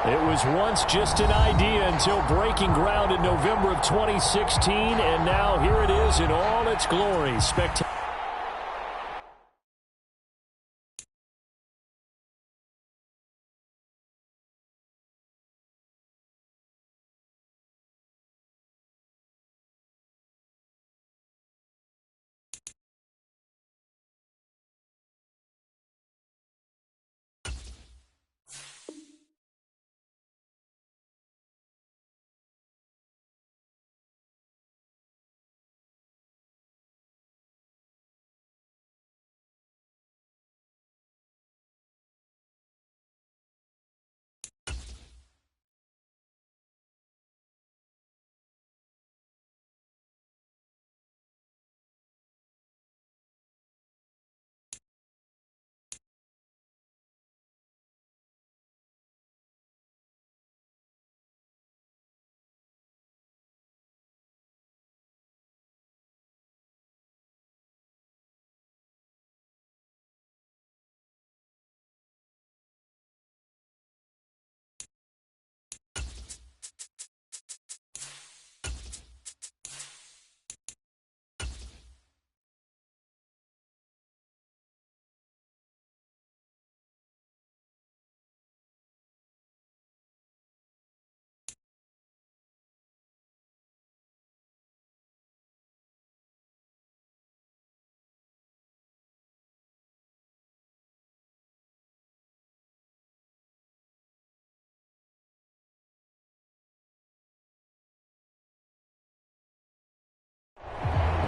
It was once just an idea until breaking ground in November of 2016, and now here it is in all its glory. Spectacular.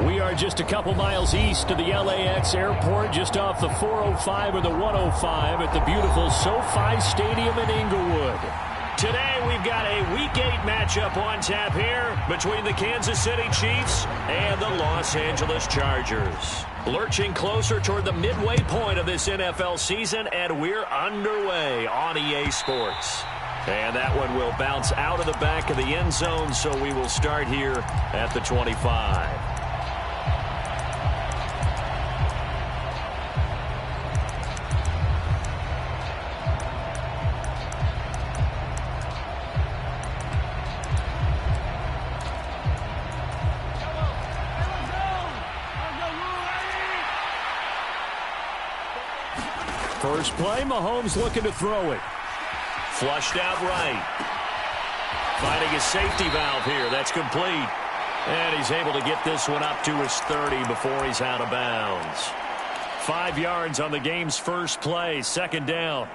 We are just a couple miles east of the LAX airport, just off the 405 or the 105 at the beautiful SoFi Stadium in Inglewood. Today we've got a Week 8 matchup on tap here between the Kansas City Chiefs and the Los Angeles Chargers. Lurching closer toward the midway point of this NFL season, and we're underway on EA Sports. And that one will bounce out of the back of the end zone, so we will start here at the 25. First play, Mahomes looking to throw it. Flushed out right. Finding his safety valve here. That's complete. And he's able to get this one up to his 30 before he's out of bounds. 5 yards on the game's first play, second down.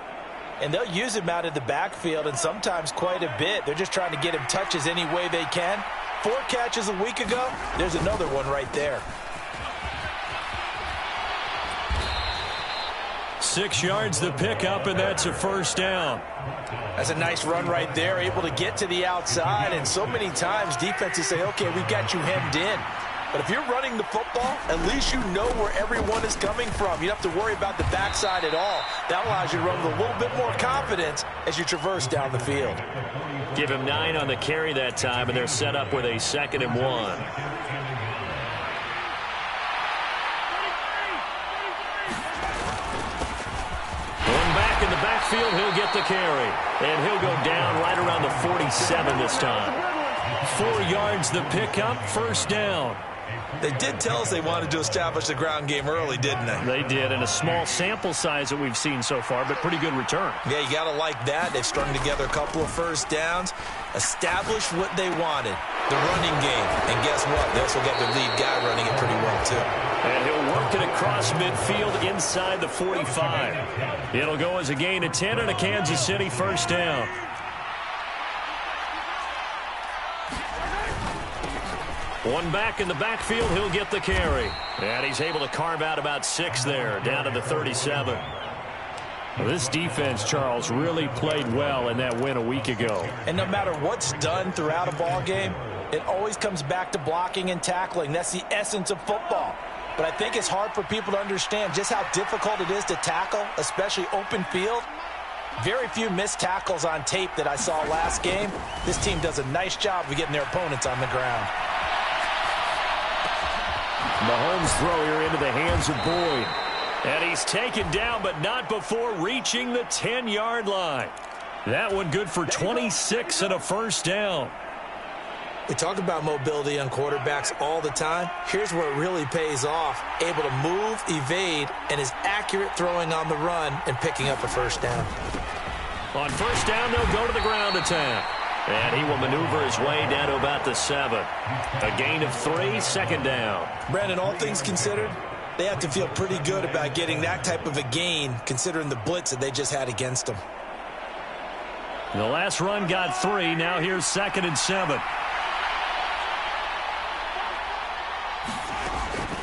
And they'll use him out of the backfield, and sometimes quite a bit. They're just trying to get him touches any way they can. 4 catches a week ago. There's another one right there. 6 yards the pickup, and that's a first down. That's a nice run right there, able to get to the outside, and so many times defenses say, okay, we've got you hemmed in. But if you're running the football, at least you know where everyone is coming from. You don't have to worry about the backside at all. That allows you to run with a little bit more confidence as you traverse down the field. Give him 9 on the carry that time, and they're set up with a 2nd and 1. In the backfield, he'll get the carry. And he'll go down right around the 47 this time. 4 yards the pickup, first down. They did tell us they wanted to establish the ground game early, didn't they? They did, and a small sample size that we've seen so far, but pretty good return. Yeah, you got to like that. They've strung together a couple of first downs, established what they wanted, the running game. And guess what? They also got their lead guy running it pretty well, too. And he'll work it across midfield inside the 45. It'll go as a gain of 10 and a Kansas City first down. One back in the backfield, he'll get the carry. And he's able to carve out about 6 there, down to the 37. Well, this defense, Charles, really played well in that win a week ago. And no matter what's done throughout a ball game, it always comes back to blocking and tackling. That's the essence of football. But I think it's hard for people to understand just how difficult it is to tackle, especially open field. Very few missed tackles on tape that I saw last game. This team does a nice job of getting their opponents on the ground. Mahomes throw here into the hands of Boyd. And he's taken down, but not before reaching the 10-yard line. That one good for 26 and a first down. We talk about mobility on quarterbacks all the time. Here's where it really pays off. Able to move, evade, and is accurate throwing on the run and picking up a first down. On first down, they'll go to the ground attack. And he will maneuver his way down to about the 7. A gain of 3, second down. Brandon, all things considered, they have to feel pretty good about getting that type of a gain considering the blitz that they just had against them. The last run got 3. Now here's 2nd and 7.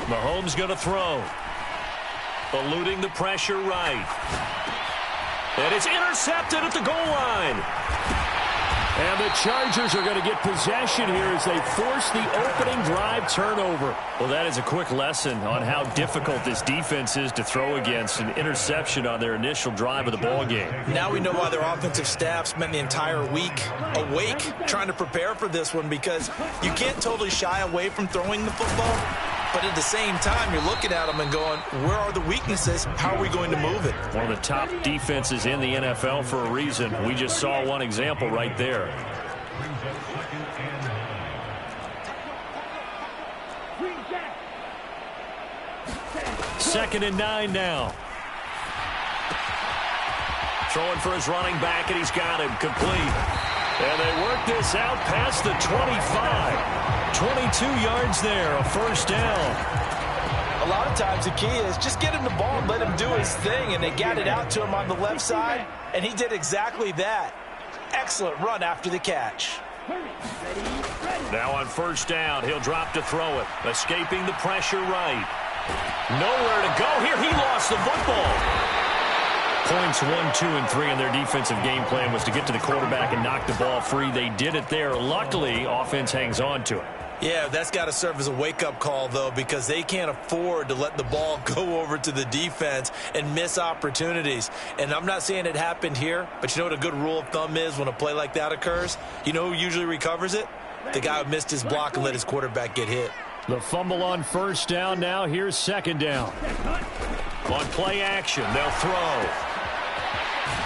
Mahomes going to throw. Eluding the pressure right. And it's intercepted at the goal line. And the Chargers are going to get possession here as they force the opening drive turnover. Well, that is a quick lesson on how difficult this defense is to throw against. An interception on their initial drive of the ball game. Now we know why their offensive staff spent the entire week awake trying to prepare for this one, because you can't totally shy away from throwing the football. But at the same time, you're looking at them and going, where are the weaknesses? How are we going to move it? One of the top defenses in the NFL for a reason. We just saw one example right there. Second and 9 now. Throwing for his running back, and he's got him complete. And they work this out past the 25. 22 yards there, a first down. A lot of times the key is just get him the ball and let him do his thing, and they got it out to him on the left side, and he did exactly that. Excellent run after the catch. Now on first down, he'll drop to throw it, escaping the pressure right. Nowhere to go here. He lost the football. Points 1, 2, and 3 in their defensive game plan was to get to the quarterback and knock the ball free. They did it there. Luckily, offense hangs on to it. Yeah, that's got to serve as a wake-up call, though, because they can't afford to let the ball go over to the defense and miss opportunities. And I'm not saying it happened here, but you know what a good rule of thumb is when a play like that occurs? You know who usually recovers it? The guy who missed his block and let his quarterback get hit. The fumble on first down. Now here's second down. On play action, they'll throw.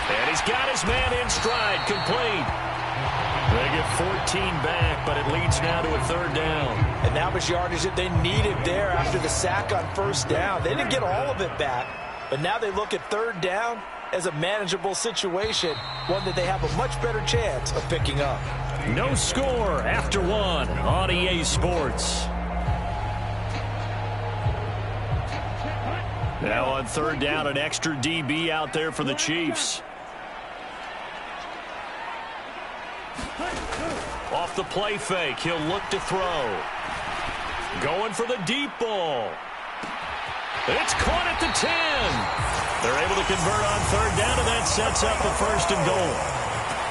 And he's got his man in stride, complete. They get 14 back, but it leads now to a third down. And that was yardage that they needed there after the sack on first down. They didn't get all of it back, but now they look at third down as a manageable situation, one that they have a much better chance of picking up. No score after 1 on EA Sports. Now on third down, an extra DB out there for the Chiefs. Off the play fake, he'll look to throw. Going for the deep ball. It's caught at the 10. They're able to convert on third down, and that sets up a first and goal.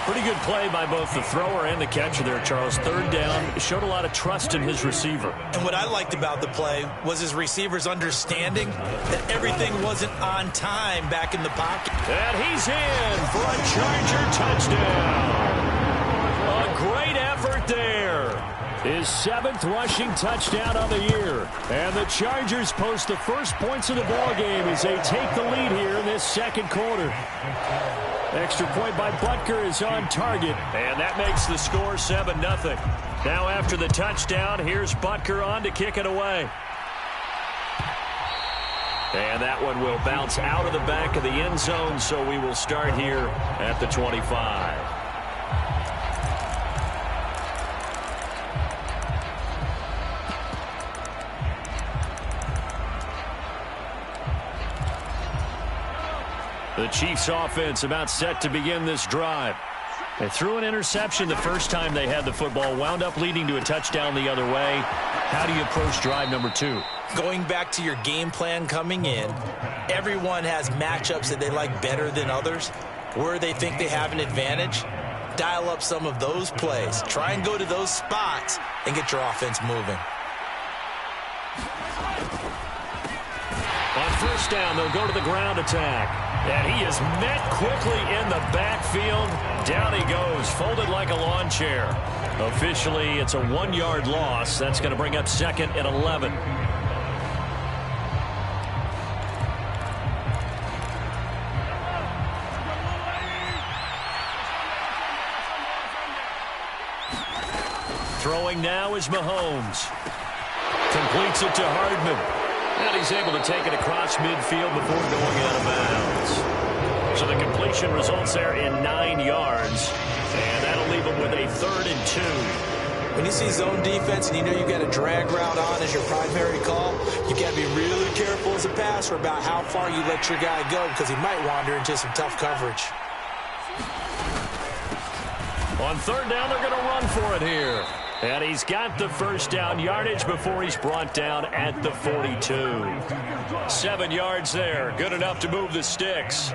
Pretty good play by both the thrower and the catcher there, Charles. Third down, showed a lot of trust in his receiver. And what I liked about the play was his receiver's understanding that everything wasn't on time back in the pocket. And he's in for a Charger touchdown. A great effort there. His 7th rushing touchdown on the year. And the Chargers post the first points of the ballgame as they take the lead here in this second quarter. Extra point by Butker is on target. And that makes the score 7-0. Now after the touchdown, here's Butker on to kick it away. And that one will bounce out of the back of the end zone, so we will start here at the 25. The Chiefs offense about set to begin this drive. They threw an interception the first time they had the football, wound up leading to a touchdown the other way. How do you approach drive number 2? Going back to your game plan coming in, everyone has matchups that they like better than others. Where they think they have an advantage, dial up some of those plays. Try and go to those spots and get your offense moving. On first down, they'll go to the ground attack. And he is met quickly in the backfield. Down he goes, folded like a lawn chair. Officially, it's a 1-yard loss. That's going to bring up 2nd and 11. Throwing now is Mahomes. Completes it to Hardman. And he's able to take it across midfield before going out of bounds. So the completion results there in 9 yards. And that'll leave him with a 3rd and 2. When you see zone defense and you know you've got a drag route on as your primary call, you got to be really careful as a passer about how far you let your guy go because he might wander into some tough coverage. On 3rd down, they're going to run for it here. And he's got the first down yardage before he's brought down at the 42. 7 yards there. Good enough to move the sticks.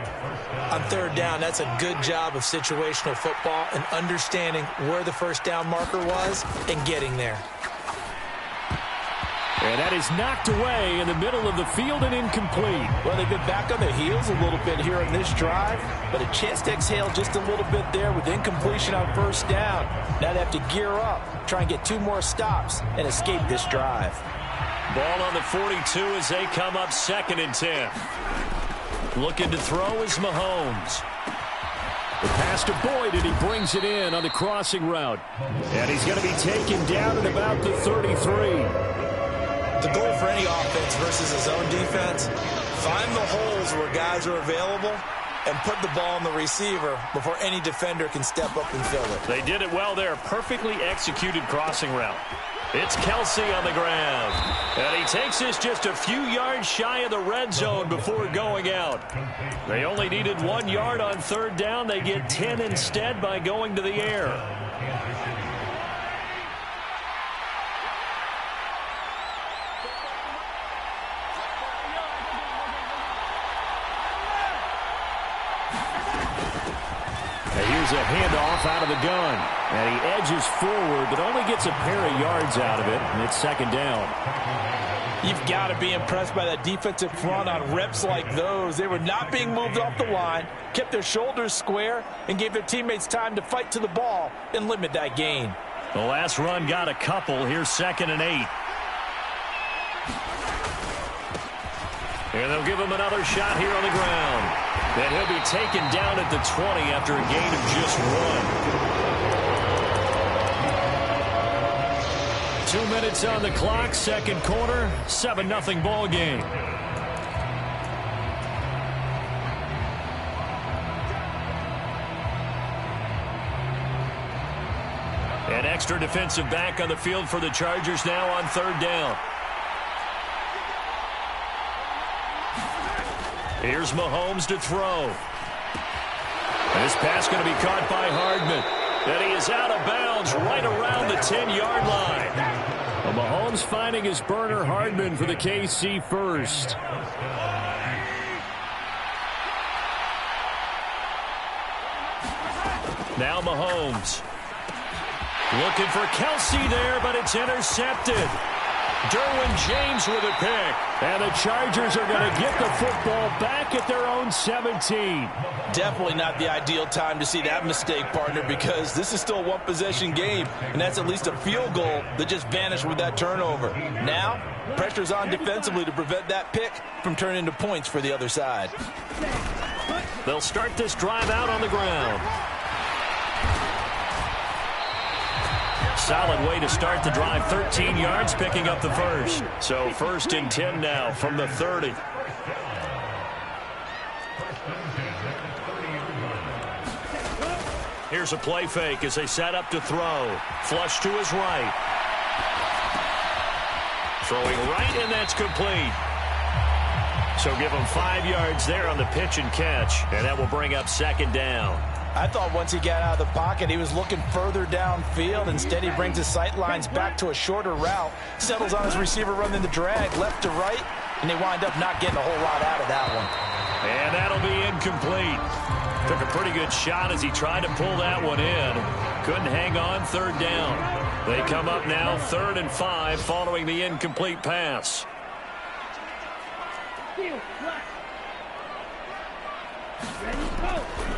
On 3rd down, that's a good job of situational football and understanding where the first down marker was and getting there. And that is knocked away in the middle of the field and incomplete. Well, they've been back on their heels a little bit here in this drive, but a chance to exhale just a little bit there with incompletion on first down. Now they have to gear up, try and get 2 more stops, and escape this drive. Ball on the 42 as they come up 2nd and 10. Looking to throw is Mahomes. The pass to Boyd, and he brings it in on the crossing route. And he's going to be taken down at about the 33. The goal for any offense versus a zone defense, find the holes where guys are available and put the ball on the receiver before any defender can step up and fill it. They did it well there. Perfectly executed crossing route. It's Kelsey on the ground. And he takes this just a few yards shy of the red zone before going out. They only needed 1 yard on 3rd down. They get 10 instead by going to the air. Here's a handoff out of the gun. And he edges forward, but only gets a pair of yards out of it, and it's 2nd down. You've got to be impressed by that defensive front on reps like those. They were not being moved off the line, kept their shoulders square, and gave their teammates time to fight to the ball and limit that gain. The last run got a couple. Here's 2nd and 8. And they'll give him another shot here on the ground. And he'll be taken down at the 20 after a gain of just 1. 2 minutes on the clock, 2nd quarter, 7-0 ball game. An extra defensive back on the field for the Chargers now on 3rd down. Here's Mahomes to throw. This pass going to be caught by Hardman. And he is out of bounds right around the 10-yard line. Well, Mahomes finding his burner Hardman for the KC first. Now Mahomes. Looking for Kelsey there, but it's intercepted. Derwin James with a pick. And the Chargers are going to get the football back at their own 17. Definitely not the ideal time to see that mistake, partner, because this is still a one-possession game, and that's at least a field goal that just vanished with that turnover. Now, pressure's on defensively to prevent that pick from turning into points for the other side. They'll start this drive out on the ground. Solid way to start the drive. 13 yards, picking up the first. So 1st and 10 now from the 30. Here's a play fake as they set up to throw. Flush to his right. Throwing right, and that's complete. So give him 5 yards there on the pitch and catch. And that will bring up 2nd down. I thought once he got out of the pocket, he was looking further downfield. Instead, he brings his sight lines back to a shorter route, settles on his receiver running the drag left to right, and they wind up not getting a whole lot out of that one. And that'll be incomplete. Took a pretty good shot as he tried to pull that one in. Couldn't hang on 3rd down. They come up now 3rd and 5 following the incomplete pass.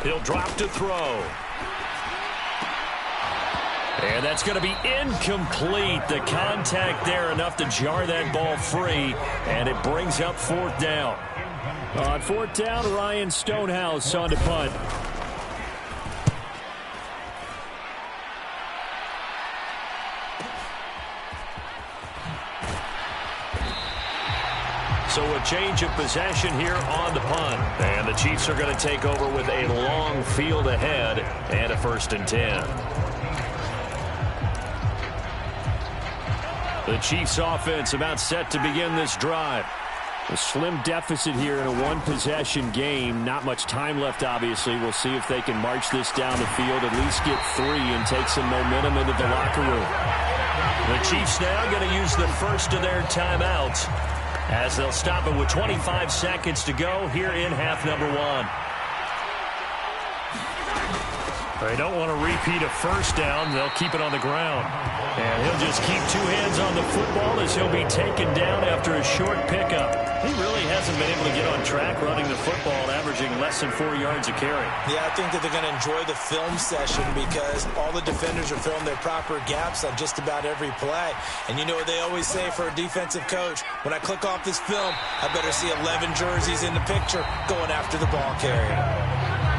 He'll drop to throw. And that's going to be incomplete. The contact there enough to jar that ball free. And it brings up 4th down. On 4th down, Ryan Stonehouse on to punt. So a change of possession here on the punt. And the Chiefs are going to take over with a long field ahead and a 1st and 10. The Chiefs offense about set to begin this drive. A slim deficit here in a one-possession game. Not much time left, obviously. We'll see if they can march this down the field, at least get 3 and take some momentum into the locker room. The Chiefs now going to use the first of their timeouts as they'll stop it with 25 seconds to go here in half number 1. They don't want to repeat a first down. They'll keep it on the ground. And he'll just keep 2 hands on the football as he'll be taken down after a short pickup. He really hasn't been able to get on track running the football, averaging less than 4 yards a carry. Yeah, I think that they're going to enjoy the film session because all the defenders are filling their proper gaps on just about every play. And you know what they always say for a defensive coach? When I click off this film, I better see 11 jerseys in the picture going after the ball carrier.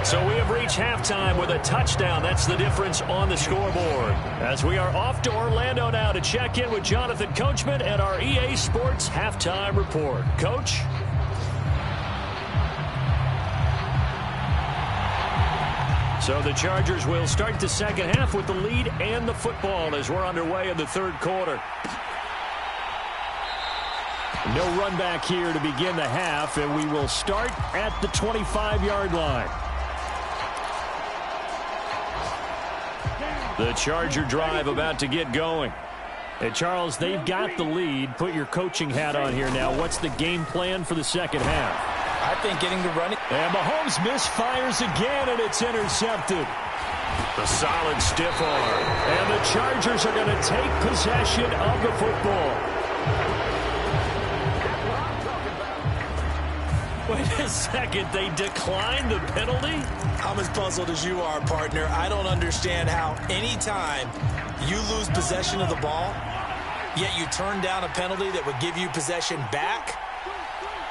So we have reached halftime with a touchdown. That's the difference on the scoreboard. As we are off to Orlando now to check in with Jonathan Coachman and our EA Sports Halftime Report. Coach? So the Chargers will start the second half with the lead and the football as we're underway in the third quarter. No run back here to begin the half, and we will start at the 25-yard line. The Charger drive about to get going. Hey, Charles, they've got the lead. Put your coaching hat on here now. What's the game plan for the second half? I think getting the running. And Mahomes misfires again, and it's intercepted. The solid stiff arm. And the Chargers are going to take possession of the football. Wait a second, they declined the penalty? I'm as puzzled as you are, partner. I don't understand how anytime you lose possession of the ball, yet you turn down a penalty that would give you possession back.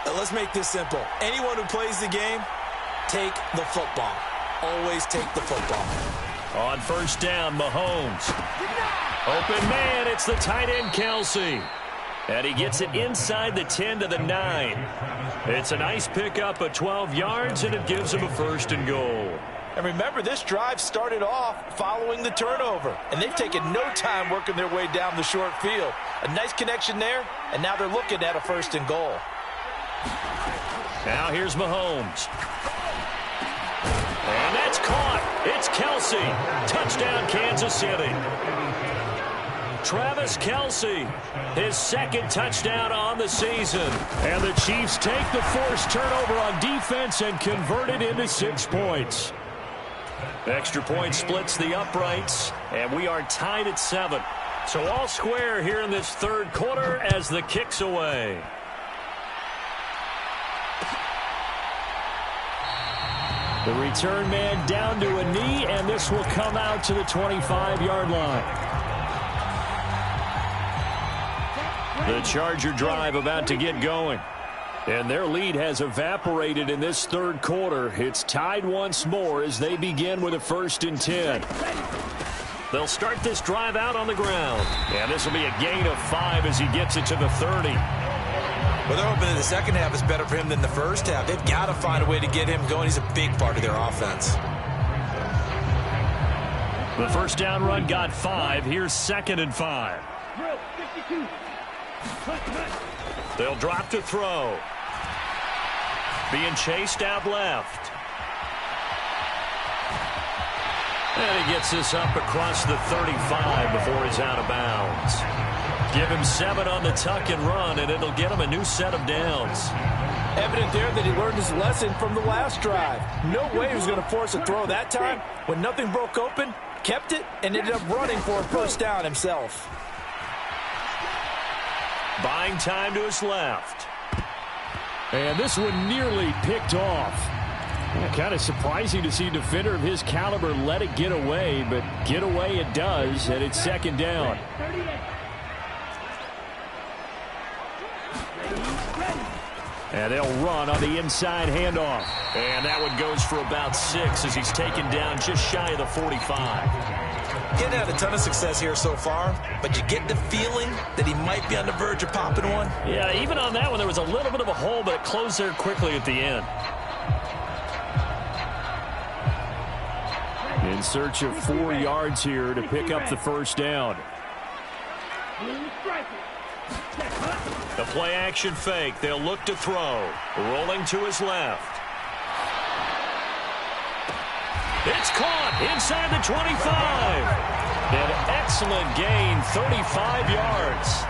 Let's make this simple. Anyone who plays the game, take the football. Always take the football. On first down, Mahomes. Open man, it's the tight end, Kelsey. And he gets it inside the 10 to the 9. It's a nice pickup of 12 yards, and it gives him a 1st and goal. And remember, this drive started off following the turnover, and they've taken no time working their way down the short field. A nice connection there, and now they're looking at a 1st and goal. Now here's Mahomes. And that's caught. It's Kelsey. Touchdown, Kansas City. Travis Kelsey, his 2nd touchdown on the season. And the Chiefs take the forced turnover on defense and convert it into 6 points. Extra point splits the uprights, and we are tied at 7. So all square here in this third quarter as the kick's away. The return man down to a knee, and this will come out to the 25-yard line. The Charger drive about to get going. And their lead has evaporated in this third quarter. It's tied once more as they begin with a 1st and 10. They'll start this drive out on the ground. And this will be a gain of 5 as he gets it to the 30. Well, they're hoping that the second half is better for him than the first half. They've got to find a way to get him going. He's a big part of their offense. The first down run got 5. Here's 2nd and 5. They'll drop to throw. Being chased out left. And he gets this up across the 35 before he's out of bounds. Give him 7 on the tuck and run, and it'll get him a new set of downs. Evident there that he learned his lesson from the last drive. No way he was going to force a throw that time. When nothing broke open, kept it, and ended up running for a first down himself. Buying time to his left. And this one nearly picked off. Kind of surprising to see a defender of his caliber let it get away, but get away it does, and it's 2nd down. And they'll run on the inside handoff. And that one goes for about 6 as he's taken down just shy of the 45. Getting had a ton of success here so far, but you get the feeling that he might be on the verge of popping one. Yeah, even on that one, there was a little bit of a hole, but it closed there quickly at the end. In search of 4 yards here to pick up the first down. The play action fake. They'll look to throw. Rolling to his left. It's caught inside the 25. An excellent gain, 35 yards.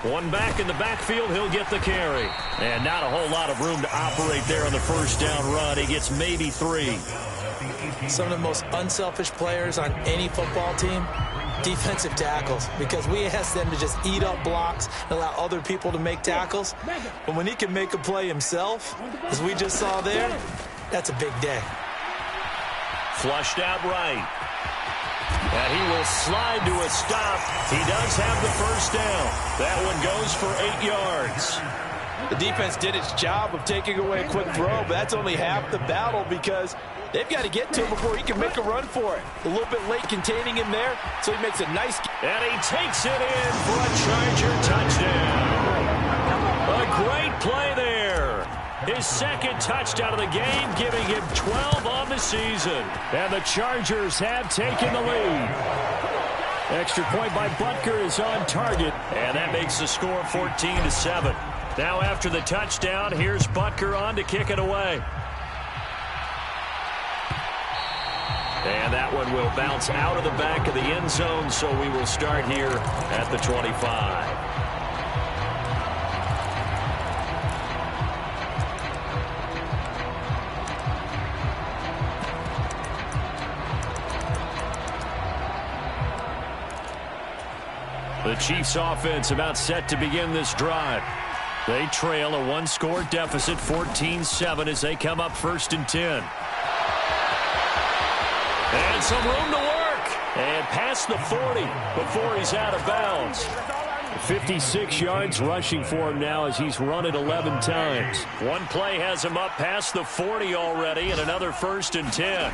One back in the backfield, he'll get the carry. And not a whole lot of room to operate there on the first down run. He gets maybe 3. Some of the most unselfish players on any football team, defensive tackles, because we ask them to just eat up blocks and allow other people to make tackles. But when he can make a play himself, as we just saw there, that's a big day. Flushed out right. And he will slide to a stop. He does have the first down. That one goes for 8 yards. The defense did its job of taking away a quick throw, but that's only half the battle because they've got to get to him before he can make a run for it. A little bit late containing him there, so he makes a nice... And he takes it in for a Charger touchdown. A great play there. His second touchdown of the game, giving him 12 on the season. And the Chargers have taken the lead. Extra point by Butker is on target. And that makes the score 14-7. Now after the touchdown, here's Butker on to kick it away. And that one will bounce out of the back of the end zone, so we will start here at the 25. The Chiefs offense about set to begin this drive. They trail a one-score deficit, 14-7, as they come up 1st and 10. And some room to work. And past the 40 before he's out of bounds. 56 yards rushing for him now as he's run it 11 times. One play has him up past the 40 already, and another 1st and 10.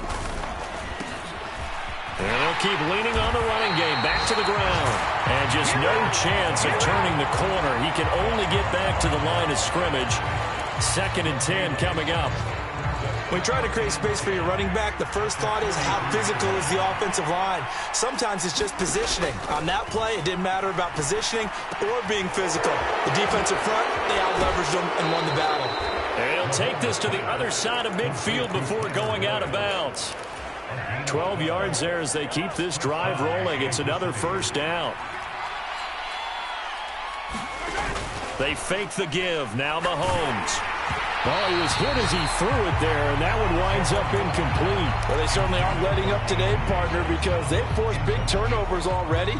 And they'll keep leaning on the running game. Back to the ground. And just no chance of turning the corner. He can only get back to the line of scrimmage. 2nd and 10 coming up. When you try to create space for your running back, the first thought is how physical is the offensive line. Sometimes it's just positioning. On that play, it didn't matter about positioning or being physical. The defensive front, they out-leveraged them and won the battle. And he'll take this to the other side of midfield before going out of bounds. 12 yards there as they keep this drive rolling. It's another first down. They fake the give. Now Mahomes. Well, he was hit as he threw it there, and that one winds up incomplete. Well, they certainly aren't letting up today, partner, because they've forced big turnovers already,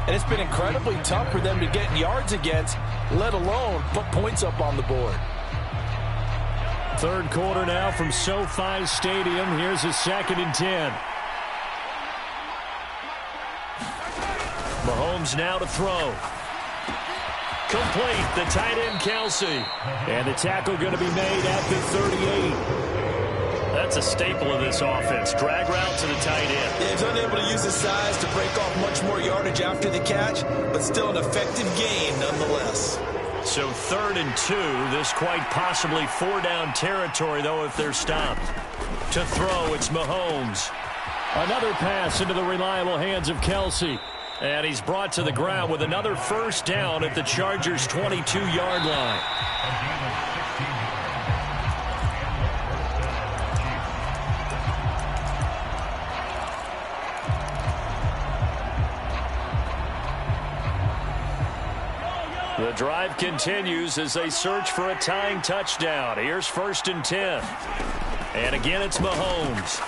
and it's been incredibly tough for them to get yards against, let alone put points up on the board. 3rd quarter now from SoFi Stadium. Here's a 2nd and 10. Mahomes now to throw. Complete, the tight end Kelsey. And the tackle going to be made at the 38. That's a staple of this offense. Drag route to the tight end. Yeah, he's unable to use his size to break off much more yardage after the catch, but still an effective gain nonetheless. So 3rd and 2. This quite possibly 4-down territory, though, if they're stopped. To throw, it's Mahomes. Another pass into the reliable hands of Kelsey. And he's brought to the ground with another first down at the Chargers' 22-yard line. The drive continues as they search for a tying touchdown. Here's 1st and 10. And again, it's Mahomes.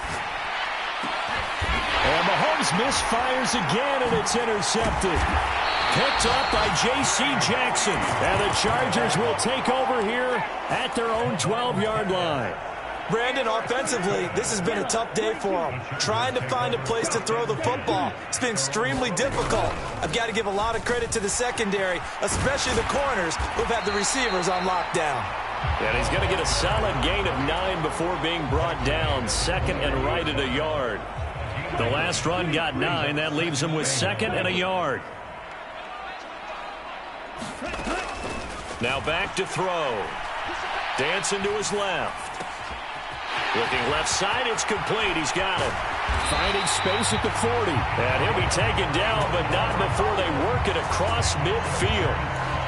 And Mahomes misfires again, and it's intercepted. Picked up by J.C. Jackson. And the Chargers will take over here at their own 12-yard line. Brandon, offensively, this has been a tough day for them. Trying to find a place to throw the football. It's been extremely difficult. I've got to give a lot of credit to the secondary, especially the corners who've had the receivers on lockdown. And he's going to get a solid gain of 9 before being brought down. Second and right at a yard. The last run got 9. That leaves him with second and a yard. Now back to throw. Dancing to his left. Looking left side, it's complete. He's got it. Finding space at the 40. And he'll be taken down, but not before they work it across midfield.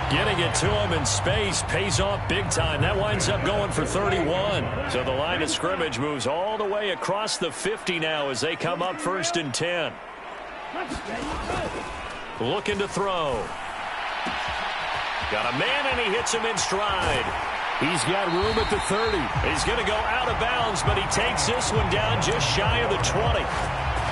Getting it to him in space pays off big time. That winds up going for 31. So the line of scrimmage moves all the way across the 50 now as they come up 1st and 10. Looking to throw. Got a man, and he hits him in stride. He's got room at the 30. He's going to go out of bounds, but he takes this one down just shy of the 20.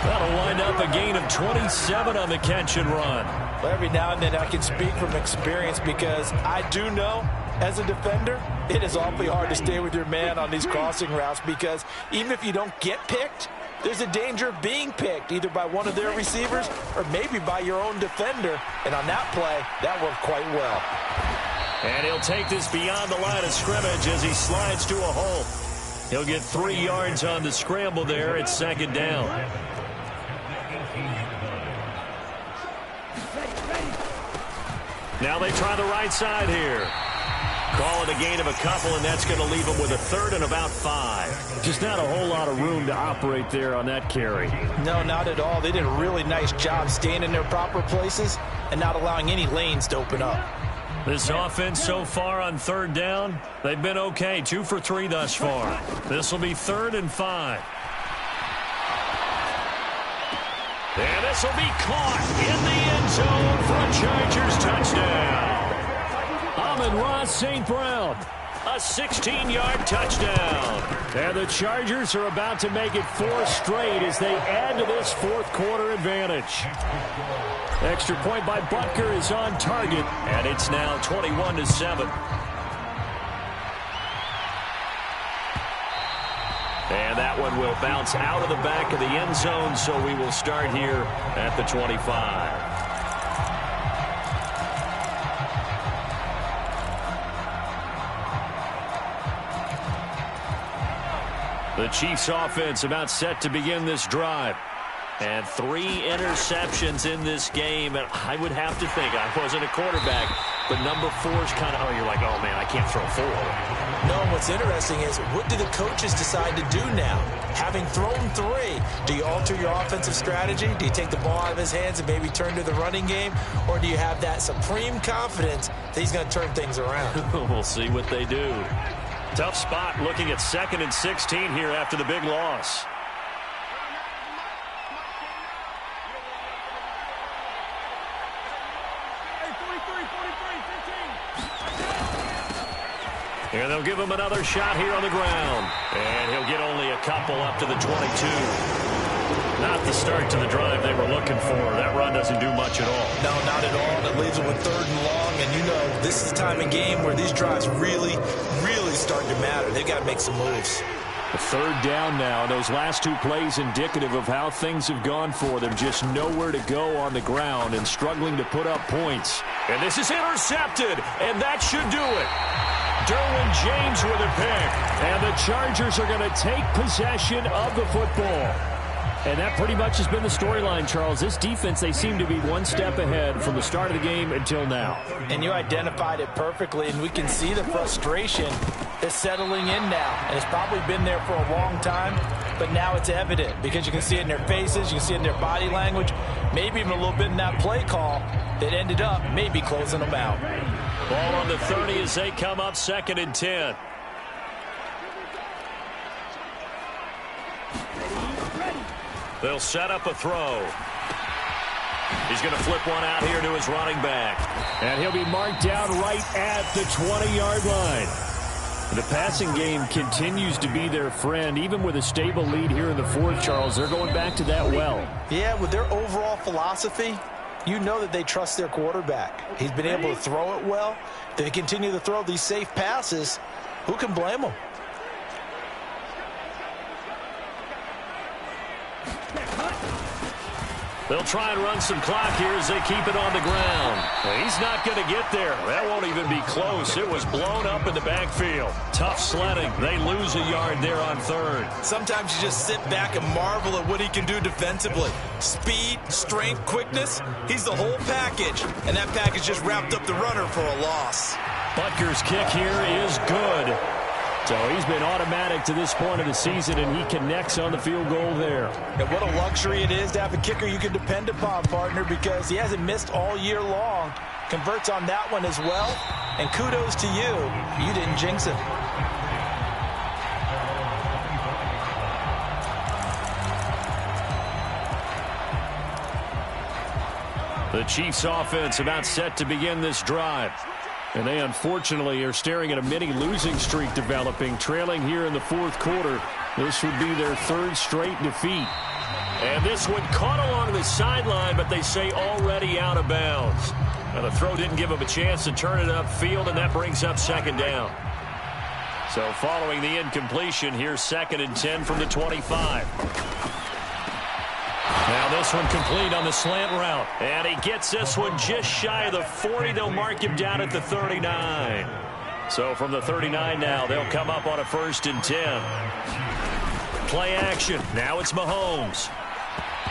That'll wind up a gain of 27 on the catch and run. Well, every now and then I can speak from experience because I do know, as a defender, it is awfully hard to stay with your man on these crossing routes because even if you don't get picked, there's a danger of being picked either by one of their receivers or maybe by your own defender. And on that play, that worked quite well. And he'll take this beyond the line of scrimmage as he slides to a hole. He'll get 3 yards on the scramble there. It's 2nd down. Now they try the right side here. Call it a gain of a couple, and that's going to leave them with a 3rd and about 5. Just not a whole lot of room to operate there on that carry. No, not at all. They did a really nice job staying in their proper places and not allowing any lanes to open up. This offense so far on 3rd down, they've been okay. 2 for 3 thus far. This will be 3rd and 5. And this will be caught in the end zone for a Chargers touchdown. Amon-Ra St. Brown. A 16-yard touchdown. And the Chargers are about to make it 4 straight as they add to this 4th quarter advantage. Extra point by Butker is on target. And it's now 21-7. And that one will bounce out of the back of the end zone, so we will start here at the 25. The Chiefs offense about set to begin this drive. And 3 interceptions in this game. And I would have to think, I wasn't a quarterback, but number 4's kind of, you're like, oh, man, I can't throw 4. No, and what's interesting is, what do the coaches decide to do now? Having thrown 3, do you alter your offensive strategy? Do you take the ball out of his hands and maybe turn to the running game? Or do you have that supreme confidence that he's going to turn things around? We'll see what they do. Tough spot looking at 2nd and 16 here after the big loss. And they'll give him another shot here on the ground. And he'll get only a couple up to the 22. Not the start to the drive they were looking for. That run doesn't do much at all. No, not at all. That leaves them with 3rd and long. And you know, this is the time of game where these drives really start to matter. They've got to make some moves. The 3rd down now. Those last 2 plays indicative of how things have gone for them. Just nowhere to go on the ground and struggling to put up points. And this is intercepted. And that should do it. Derwin James with a pick. And the Chargers are going to take possession of the football. And that pretty much has been the storyline, Charles. This defense, they seem to be 1 step ahead from the start of the game until now. And you identified it perfectly, and we can see the frustration is settling in now. And it's probably been there for a long time, but now it's evident because you can see it in their faces, you can see it in their body language, maybe even a little bit in that play call that ended up maybe closing them out. Ball on the 30 as they come up 2nd and 10. They'll set up a throw. He's going to flip one out here to his running back. And he'll be marked down right at the 20-yard line. The passing game continues to be their friend. Even with a stable lead here in the 4th, Charles, they're going back to that well. Yeah, with their overall philosophy, you know that they trust their quarterback. He's been able to throw it well. They continue to throw these safe passes. Who can blame them? They'll try and run some clock here as they keep it on the ground. He's not going to get there. That won't even be close. It was blown up in the backfield. Tough sledding. They lose a yard there on third. Sometimes you just sit back and marvel at what he can do defensively. Speed, strength, quickness. He's the whole package. And that package just wrapped up the runner for a loss. Butker's kick here is good. So he's been automatic to this point of the season, and he connects on the field goal there. And what a luxury it is to have a kicker you can depend upon, partner, because he hasn't missed all year long. Converts on that one as well. And kudos to you. You didn't jinx him. The Chiefs offense about set to begin this drive. And they unfortunately are staring at a mini losing streak developing, trailing here in the fourth quarter. This would be their third straight defeat. And this one caught along the sideline, but they say already out of bounds. Now the throw didn't give him a chance to turn it upfield, and that brings up second down. So following the incompletion, here's 2nd and 10 from the 25. Now this one complete on the slant route. And he gets this one just shy of the 40. They'll mark him down at the 39. So from the 39 now, they'll come up on a 1st and 10. Play action. Now it's Mahomes.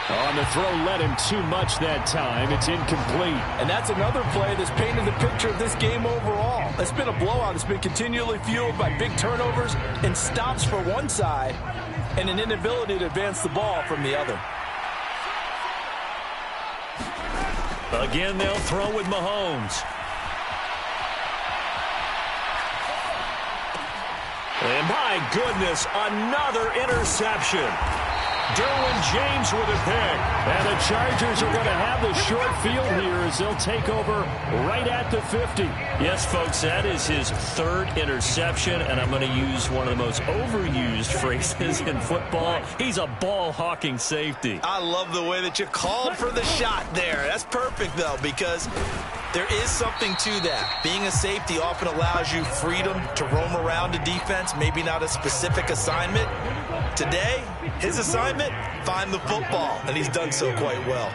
On the throw, led him too much that time. It's incomplete. And that's another play that's painted the picture of this game overall. It's been a blowout. It's been continually fueled by big turnovers and stops for one side and an inability to advance the ball from the other. Again, they'll throw with Mahomes. And my goodness, another interception. Derwin James with a pick. And the Chargers are going to have the short field here as they'll take over right at the 50. Yes, folks, that is his 3rd interception, and I'm going to use one of the most overused phrases in football. He's a ball-hawking safety. I love the way that you called for the shot there. That's perfect, though, because there is something to that. Being a safety often allows you freedom to roam around a defense, maybe not a specific assignment. Today, his assignment, find the football, and he's done so quite well.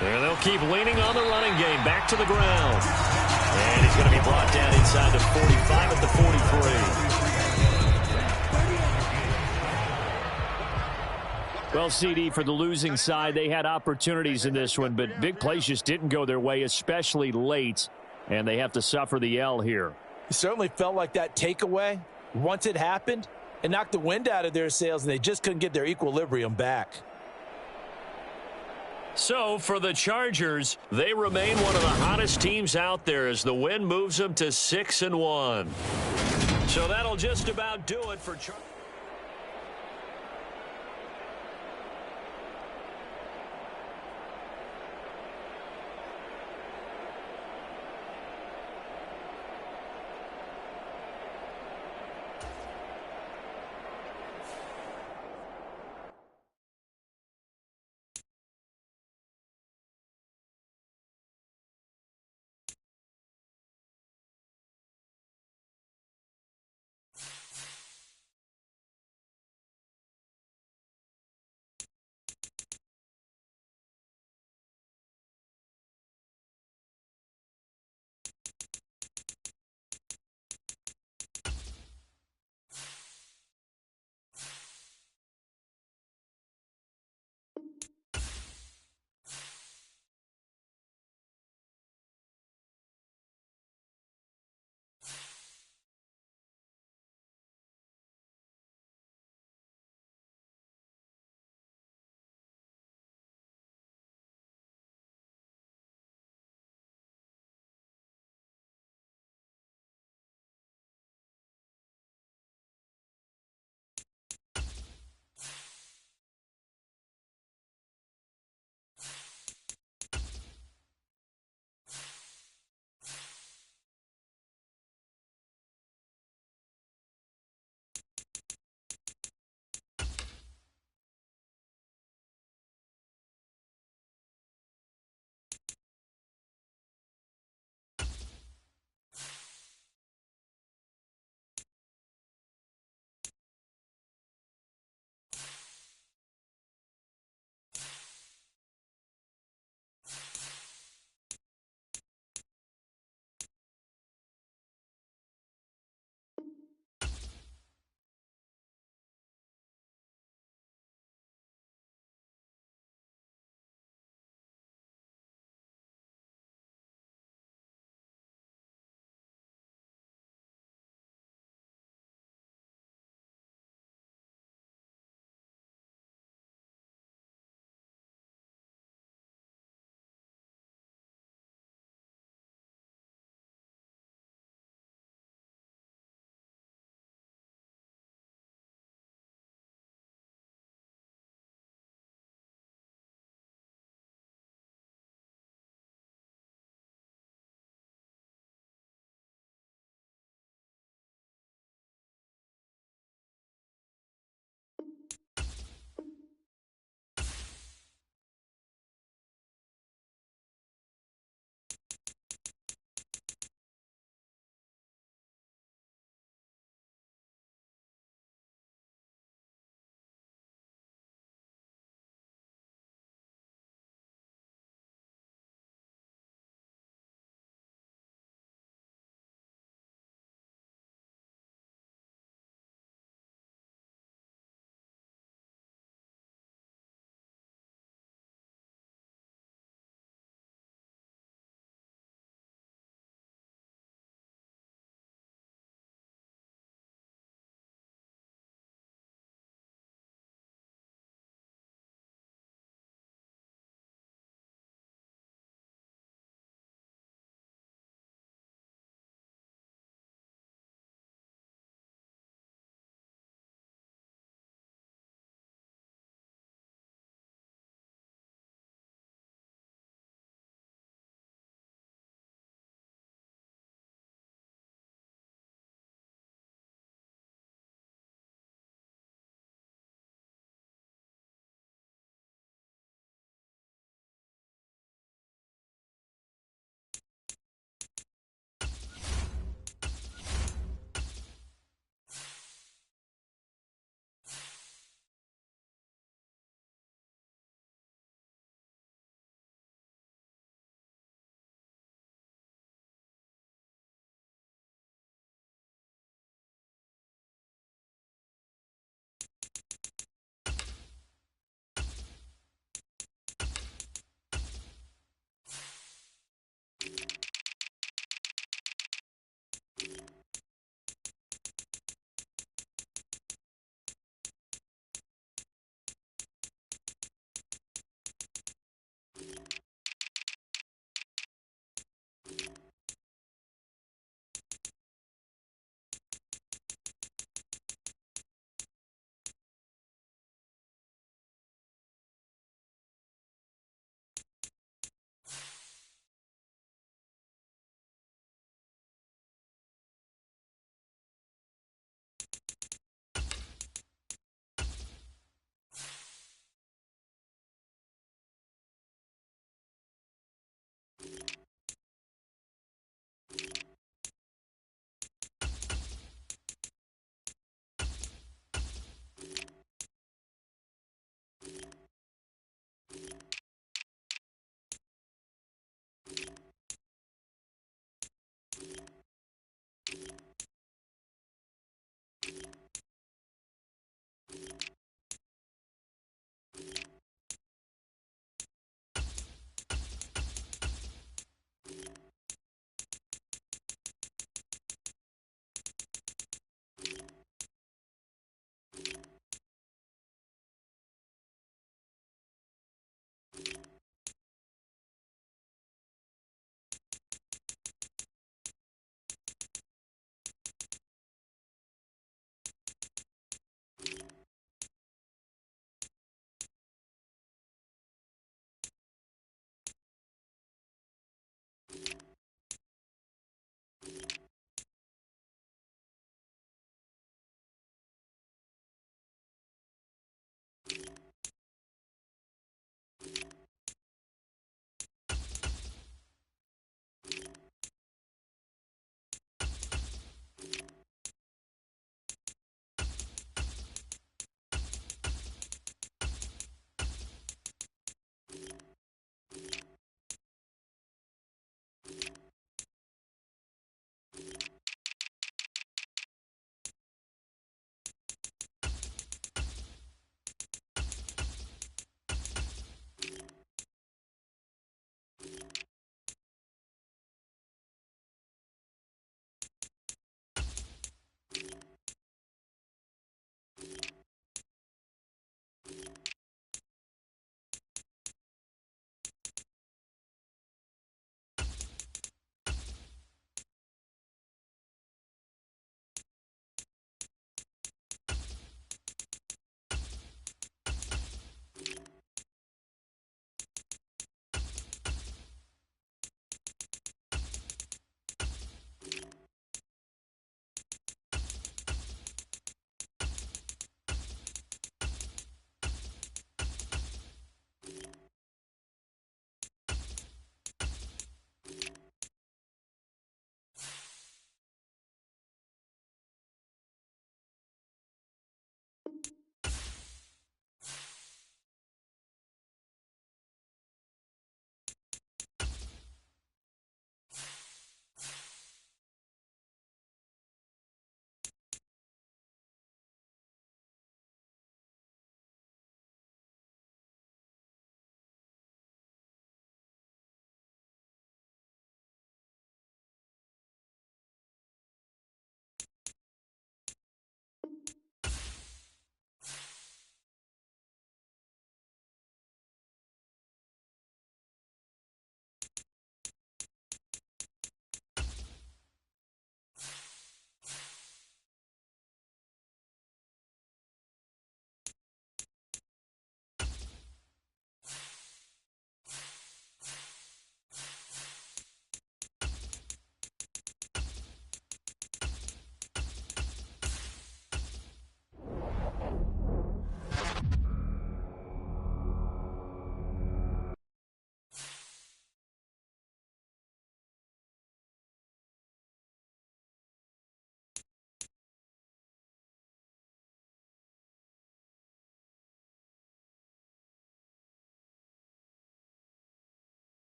And they'll keep leaning on the running game, back to the ground. And he's going to be brought down inside the 45 at the 43. Well, CD, for the losing side, they had opportunities in this one, but big plays just didn't go their way, especially late, and they have to suffer the L here. It certainly felt like that takeaway, once it happened, it knocked the wind out of their sails, and they just couldn't get their equilibrium back. So for the Chargers, they remain one of the hottest teams out there as the win moves them to 6-1. So that'll just about do it for Chargers.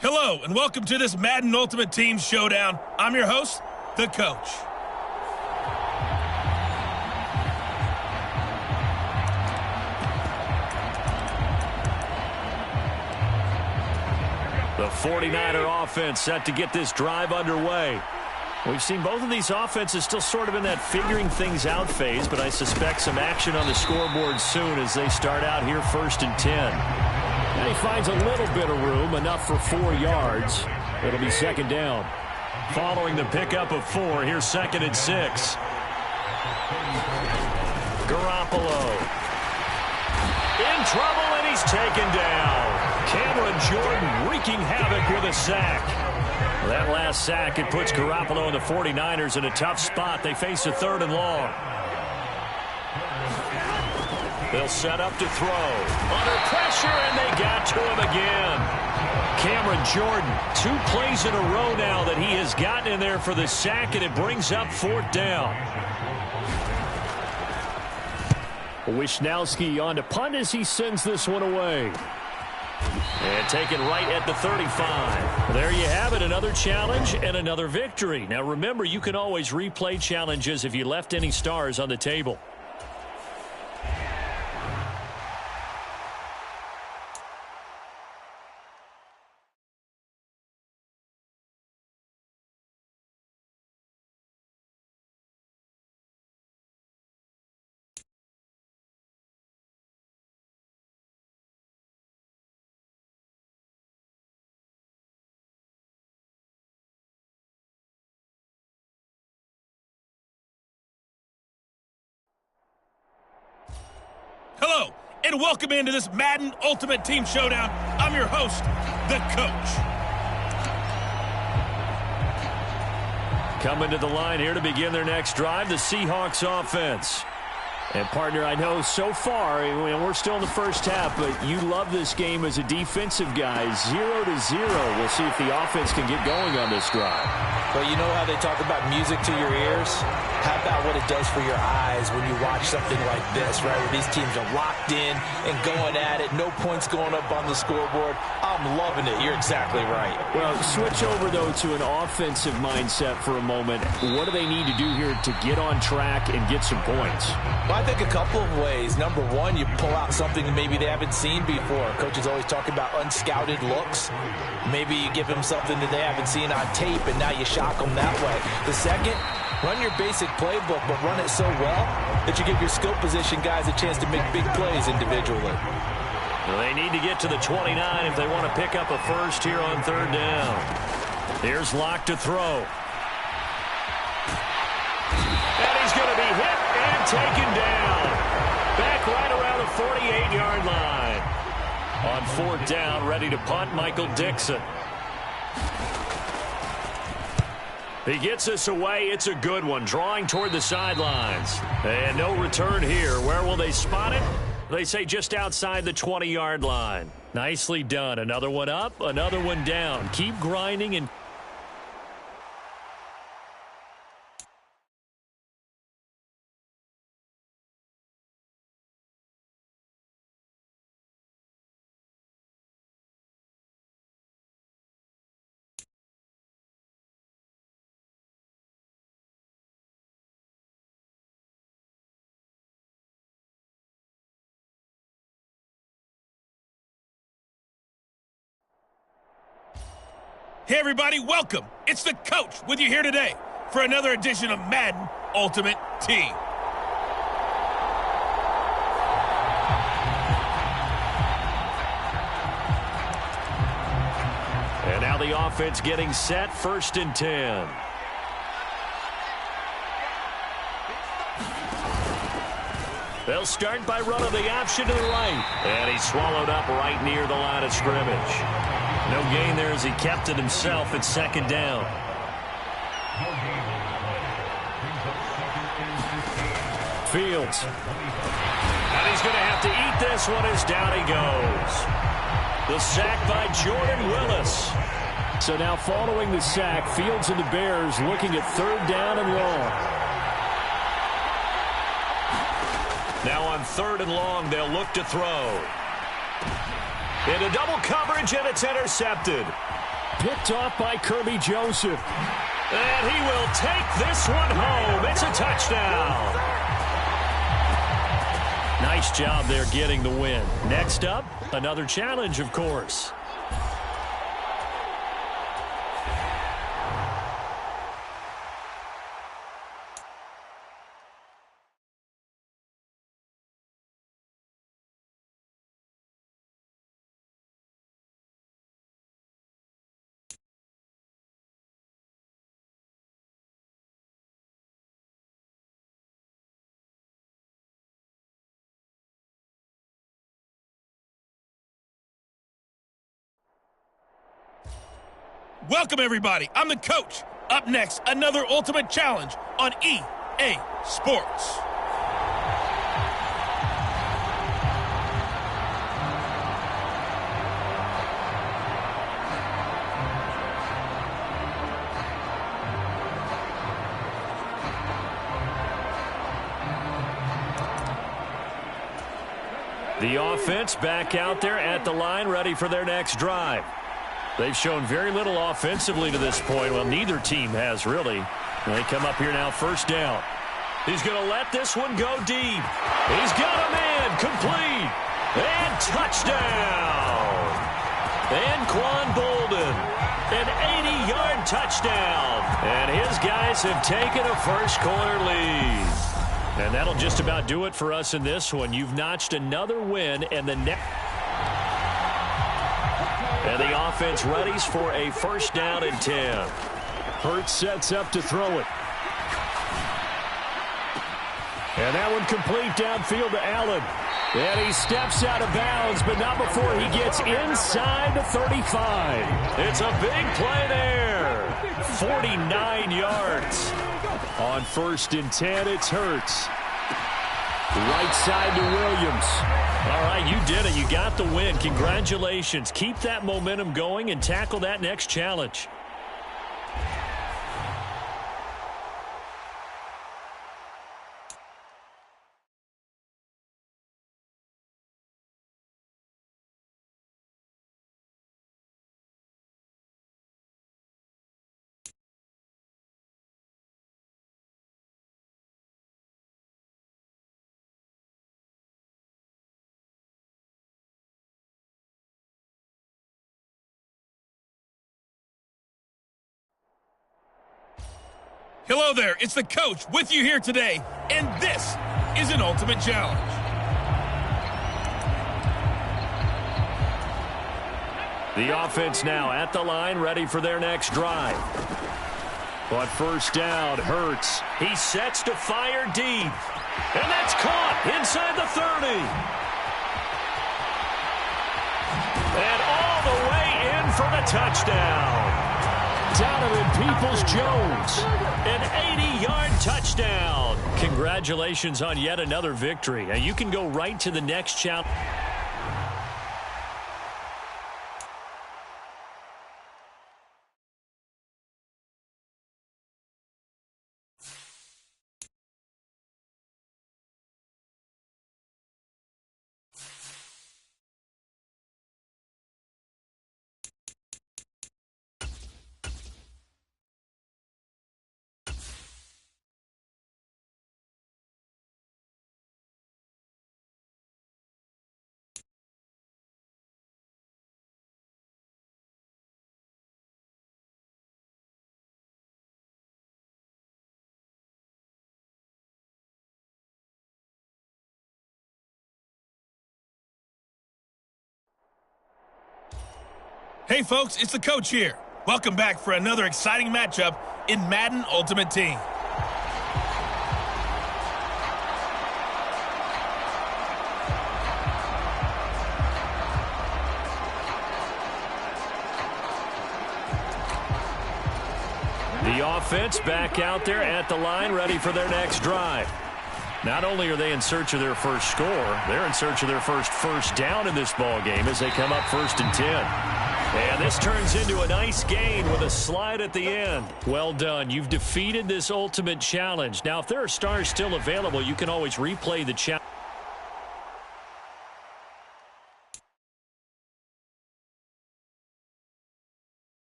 Hello, and welcome to this Madden Ultimate Team Showdown. I'm your host, the Coach. The 49er offense set to get this drive underway. We've seen both of these offenses still sort of in that figuring things out phase, but I suspect some action on the scoreboard soon as they start out here 1st and 10. And he finds a little bit of room, enough for 4 yards. It'll be 2nd down. Following the pickup of 4, here's 2nd and 6. Garoppolo. In trouble, and he's taken down. Cameron Jordan wreaking havoc with a sack. That last sack, it puts Garoppolo and the 49ers in a tough spot. They face a 3rd and long. They'll set up to throw. Under pressure, and they got to him again. Cameron Jordan, 2 plays in a row now that he has gotten in there for the sack, and it brings up 4th down. Wishnowski on to punt as he sends this one away. And taken right at the 35. There you have it, another challenge and another victory. Now remember, you can always replay challenges if you left any stars on the table. Hello, and welcome into this Madden Ultimate Team Showdown. I'm your host, the Coach. Coming to the line here to begin their next drive, the Seahawks offense. And, partner, I know so far, we're still in the first half, but you love this game as a defensive guy. 0-0. We'll see if the offense can get going on this drive. Well, you know how they talk about music to your ears? How about what it does for your eyes when you watch something like this, right? Where these teams are locked in and going at it. No points going up on the scoreboard. I'm loving it. You're exactly right. Well, switch over, though, to an offensive mindset for a moment. What do they need to do here to get on track and get some points? Well, I think a couple of ways. Number one, you pull out something that maybe they haven't seen before. Coaches always talk about unscouted looks. Maybe you give them something that they haven't seen on tape, and now you shock them that way. The second, run your basic playbook, but run it so well that you give your skill position guys a chance to make big plays individually. Well, they need to get to the 29 if they want to pick up a first here on 3rd down. Here's Locke to throw. And he's going to be hit and taken down. Back right around the 48-yard line. On 4th down, ready to punt, Michael Dixon. He gets us away. It's a good one. Drawing toward the sidelines. And no return here. Where will they spot it? They say just outside the 20-yard line. Nicely done. Another one up, another one down. Keep grinding and... Hey, everybody, welcome. It's the Coach with you here today for another edition of Madden Ultimate Team. And now the offense getting set, 1st and 10. They'll start by running the option to the right. And he's swallowed up right near the line of scrimmage. No gain there as he kept it himself at 2nd down. Fields. And he's going to have to eat this one as down he goes. The sack by Jordan Willis. So now following the sack, Fields and the Bears looking at 3rd down and long. Now on 3rd and long, they'll look to throw. Into double coverage, and it's intercepted. Picked off by Kirby Joseph. And he will take this one home. It's a touchdown. Nice job there getting the win. Next up, another challenge, of course. Welcome, everybody. I'm the coach. Up next, another Ultimate Challenge on EA Sports. The offense back out there at the line, ready for their next drive. They've shown very little offensively to this point. Well, neither team has, really. They come up here now, first down. He's going to let this one go deep. He's got a man, complete, and touchdown. And Quan Bolden, an 80-yard touchdown. And his guys have taken a first-quarter lead. And that'll just about do it for us in this one. You've notched another win, and the next... And the offense readies for a first down and 10. Hurts sets up to throw it. And that one complete downfield to Allen. And he steps out of bounds, but not before he gets inside the 35. It's a big play there. 49 yards. On first and 10, it's Hurts. Right side to Williams. All right, you did it. You got the win. Congratulations. Keep that momentum going and tackle that next challenge. Hello there, it's the coach with you here today, and this is an Ultimate Challenge. The offense now at the line, ready for their next drive. On first down, Hurts. He sets to fire deep. And that's caught inside the 30. And all the way in for the touchdown. Donovan Peoples-Jones. An 80-yard touchdown. Congratulations on yet another victory. Now you can go right to the next challenge. Hey folks, it's the coach here. Welcome back for another exciting matchup in Madden Ultimate Team. The offense back out there at the line, ready for their next drive. Not only are they in search of their first score, they're in search of their first down in this ball game as they come up first and 10. And this turns into a nice gain with a slide at the end. Well done. You've defeated this ultimate challenge. Now, if there are stars still available, you can always replay the challenge.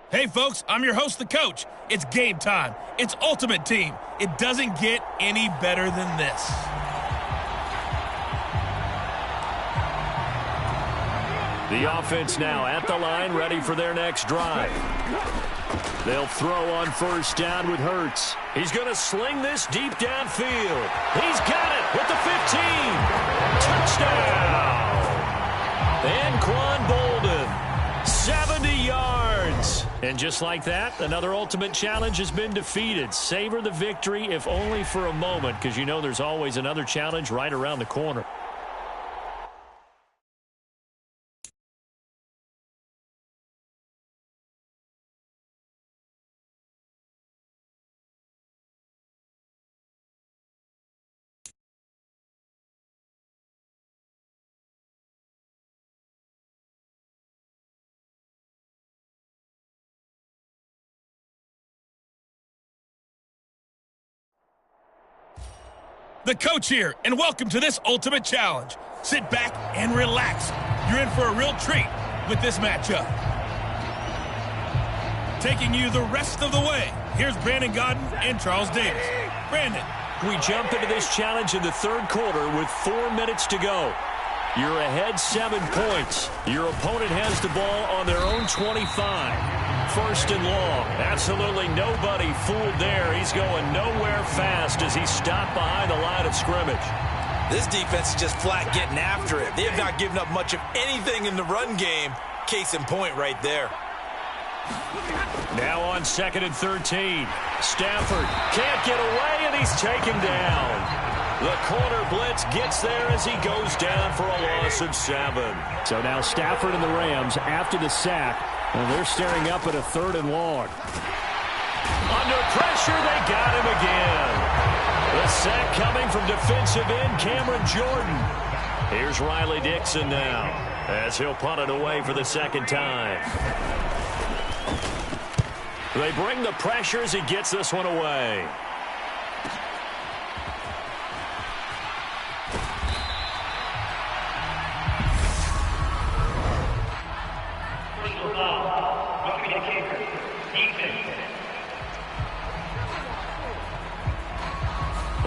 Hey, folks, I'm your host, the coach. It's game time. It's Ultimate Team. It doesn't get any better than this. The offense now at the line, ready for their next drive. They'll throw on first down with Hurts. He's going to sling this deep downfield. He's got it with the 15. Touchdown! Anquan Bolden, 70 yards. And just like that, another ultimate challenge has been defeated. Savor the victory, if only for a moment, because you know there's always another challenge right around the corner. The coach here, and welcome to this Ultimate Challenge. Sit back and relax. You're in for a real treat with this matchup. Taking you the rest of the way, here's Brandon Godden and Charles Davis. Brandon. We jump into this challenge in the third quarter with 4 minutes to go. You're ahead 7 points. Your opponent has the ball on their own 25. First and long. Absolutely nobody fooled there. He's going nowhere fast as he's stopped behind the line of scrimmage. This defense is just flat getting after it. They have not given up much of anything in the run game. Case in point right there. Now on 2nd and 13. Stafford can't get away, and he's taken down. The corner blitz gets there as he goes down for a loss of 7. So now Stafford and the Rams after the sack, and they're staring up at a 3rd and long. Under pressure, they got him again. The sack coming from defensive end Cameron Jordan. Here's Riley Dixon now as he'll punt it away for the 2nd time. They bring the pressure as he gets this one away.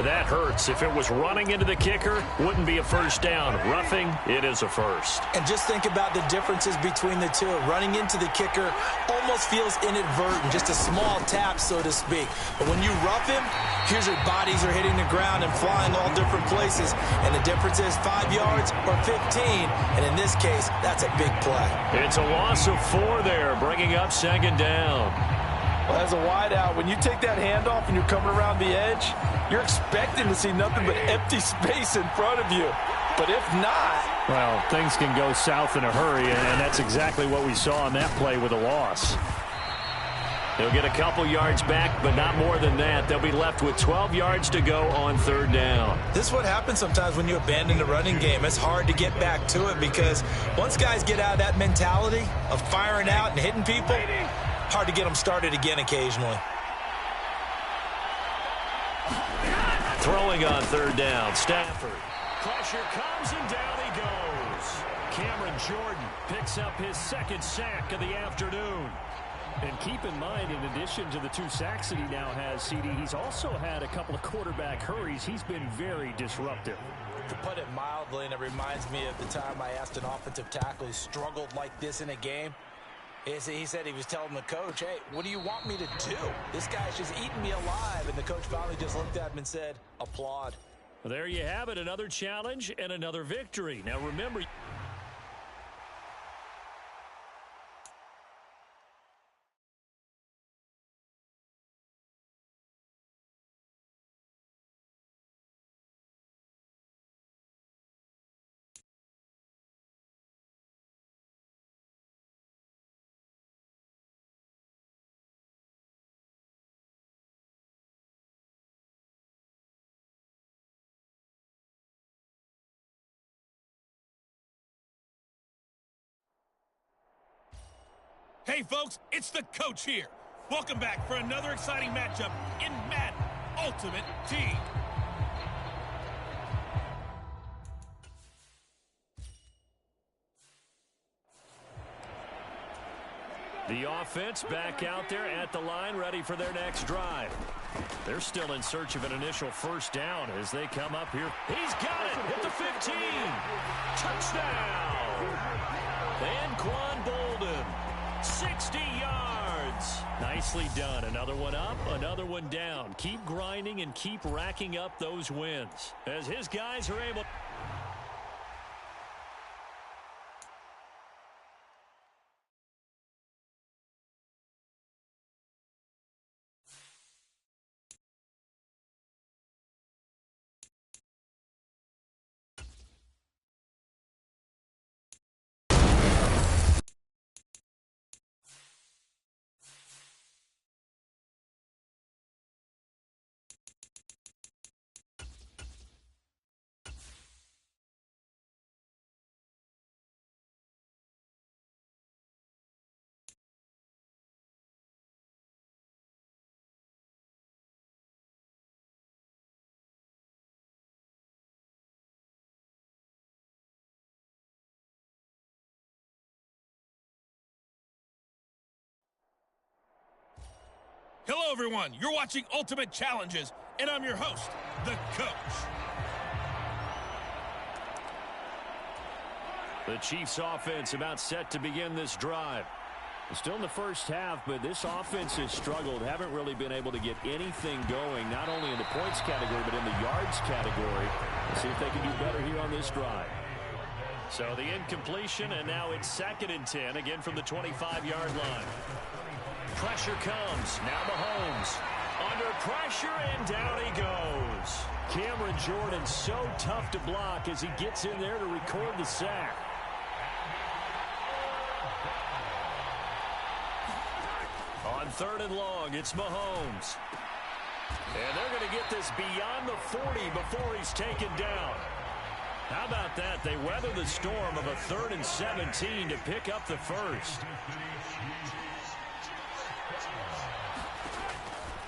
That hurts. If it was running into the kicker, wouldn't be a first down. Roughing, it is a first. And just think about the differences between the two. Running into the kicker almost feels inadvertent, just a small tap, so to speak. But when you rough him, here's your bodies are hitting the ground and flying all different places. And the difference is 5 yards or 15. And in this case, that's a big play. It's a loss of 4 there, bringing up 2nd down. Well, as a wideout, when you take that handoff and you're coming around the edge, you're expecting to see nothing but empty space in front of you. But if not... Well, things can go south in a hurry, and that's exactly what we saw on that play with a loss. They'll get a couple yards back, but not more than that. They'll be left with 12 yards to go on 3rd down. This is what happens sometimes when you abandon the running game. It's hard to get back to it because once guys get out of that mentality of firing out and hitting people, hard to get them started again occasionally. Throwing on 3rd down, Stafford. Pressure comes and down he goes. Cameron Jordan picks up his 2nd sack of the afternoon. And keep in mind, in addition to the 2 sacks that he now has, CD, he's also had a couple of quarterback hurries. He's been very disruptive. To put it mildly, and it reminds me of the time I asked an offensive tackle who struggled like this in a game. He said he was telling the coach, hey, what do you want me to do? This guy's just eating me alive. And the coach finally just looked at him and said, applaud. Well, there you have it, another challenge and another victory. Now remember... Hey, folks, it's the coach here. Welcome back for another exciting matchup in Madden Ultimate Team. The offense back out there at the line, ready for their next drive. They're still in search of an initial first down as they come up here. He's got it at the 15. Touchdown. And Quan Bolden, 60 yards. Nicely done. Another one up, another one down. Keep grinding and keep racking up those wins as his guys are able. Hello, everyone. You're watching Ultimate Challenges, and I'm your host, the Coach. The Chiefs offense about set to begin this drive. Still in the first half, but this offense has struggled. Haven't really been able to get anything going, not only in the points category, but in the yards category. Let's see if they can do better here on this drive. So the incompletion, and now it's 2nd and 10, again from the 25-yard line. Pressure comes. Now Mahomes under pressure, and down he goes. Cameron Jordan so tough to block as he gets in there to record the sack. On 3rd and long, it's Mahomes. And they're going to get this beyond the 40 before he's taken down. How about that? They weather the storm of a 3rd and 17 to pick up the first.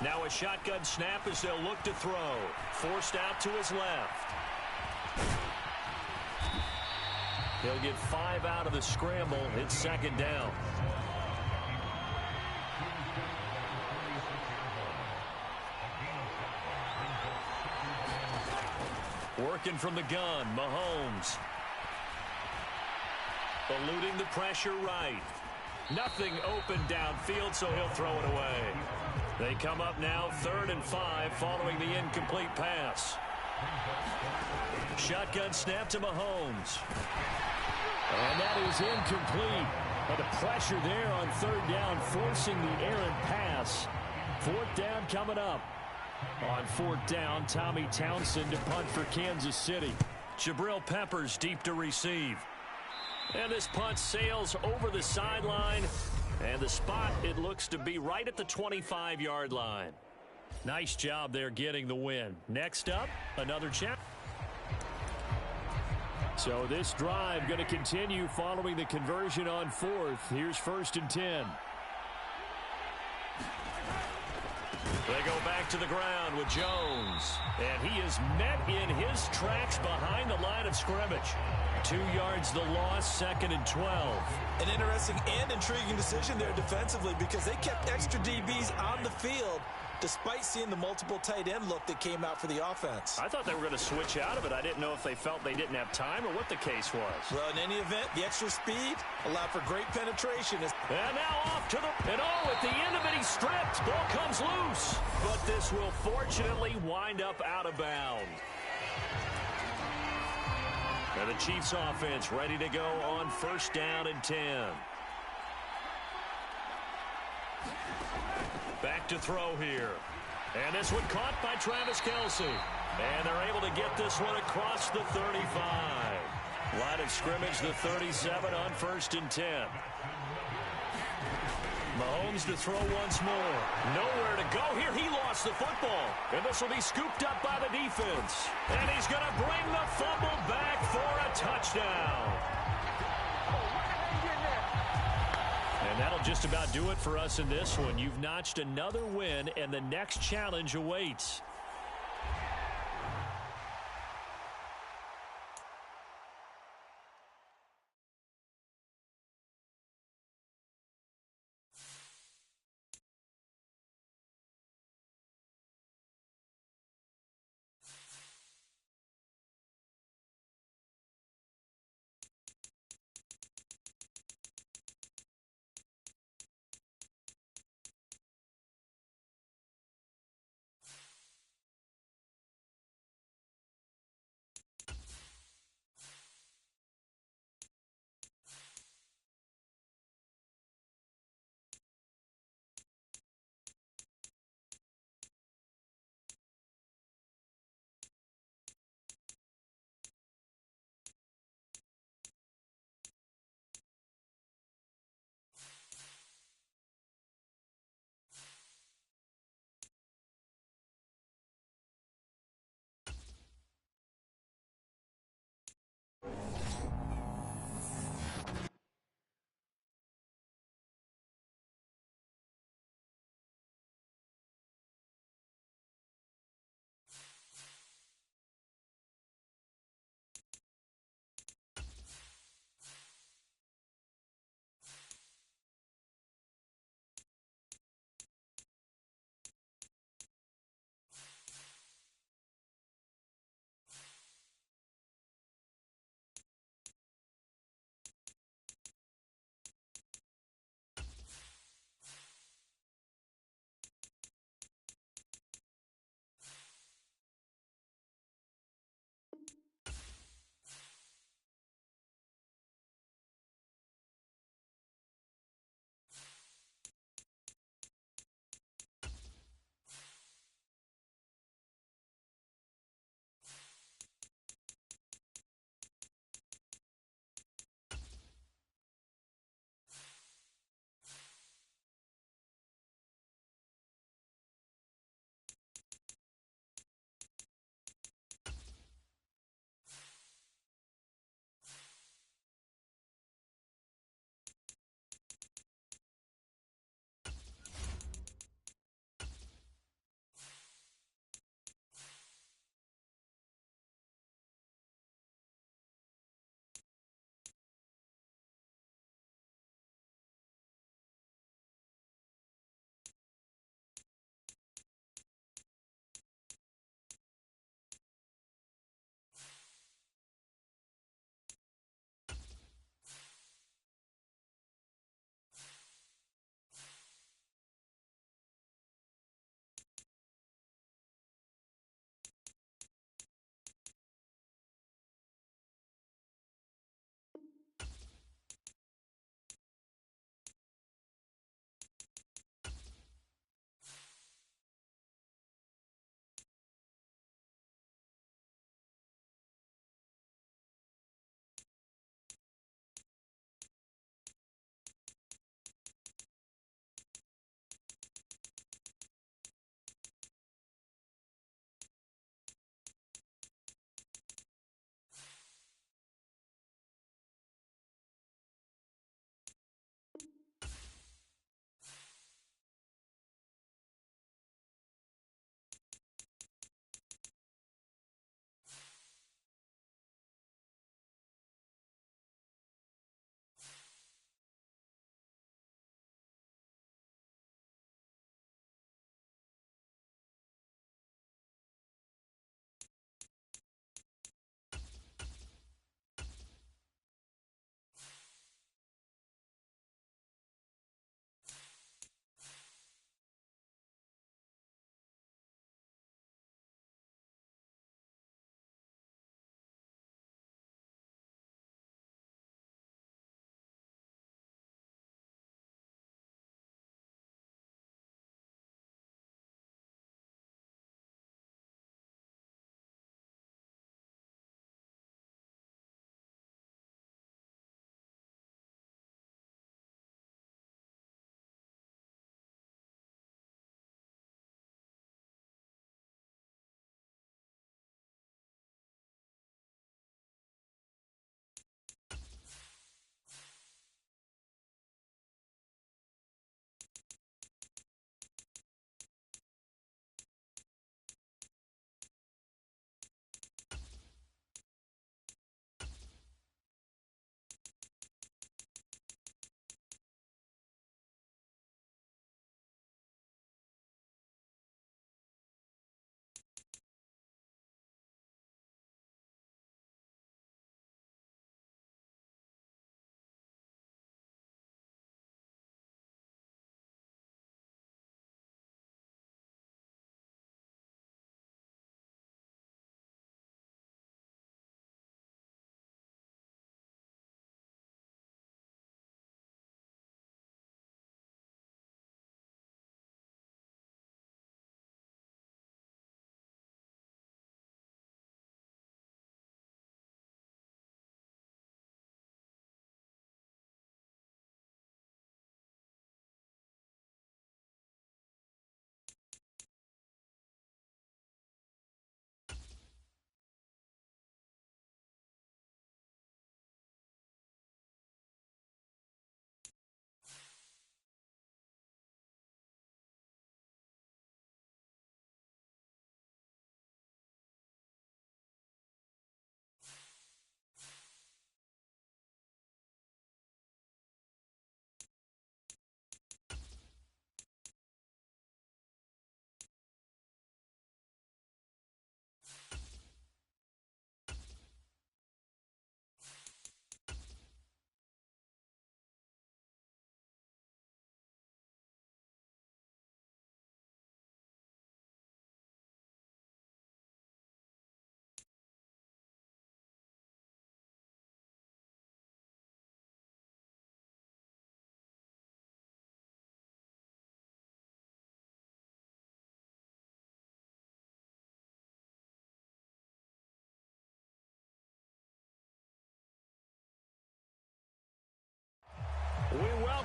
Now a shotgun snap as they'll look to throw. Forced out to his left. He'll get 5 out of the scramble. It's 2nd down. Working from the gun, Mahomes. Eluding the pressure right. Nothing open downfield, so he'll throw it away. They come up now 3rd and 5 following the incomplete pass. Shotgun snap to Mahomes. And that is incomplete. But the pressure there on 3rd down, forcing the errant pass. 4th down coming up. On 4th down, Tommy Townsend to punt for Kansas City. Jabril Peppers deep to receive. And this punt sails over the sideline. And the spot, it looks to be right at the 25-yard line. Nice job there getting the win. Next up, another chance. So this drive going to continue following the conversion on 4th. Here's 1st and 10. They go back to the ground with Jones. And he is met in his tracks behind the line of scrimmage. 2 yards the loss, 2nd and 12. An interesting and intriguing decision there defensively because they kept extra DBs on the field despite seeing the multiple tight end look that came out for the offense. I thought they were going to switch out of it. I didn't know if they felt they didn't have time or what the case was. Well, in any event, the extra speed allowed for great penetration. And now off to the... And at the end of it, he's stripped. Ball comes loose. But this will fortunately wind up out of bounds. And the Chiefs offense ready to go on 1st down and 10. Back to throw here. And this one caught by Travis Kelce. And they're able to get this one across the 35. Line of scrimmage, the 37 on 1st and 10. Mahomes to throw once more. Nowhere to go here. He lost the football. And this will be scooped up by the defense. And he's going to bring the fumble back for a touchdown. And that'll just about do it for us in this one. You've notched another win, and the next challenge awaits.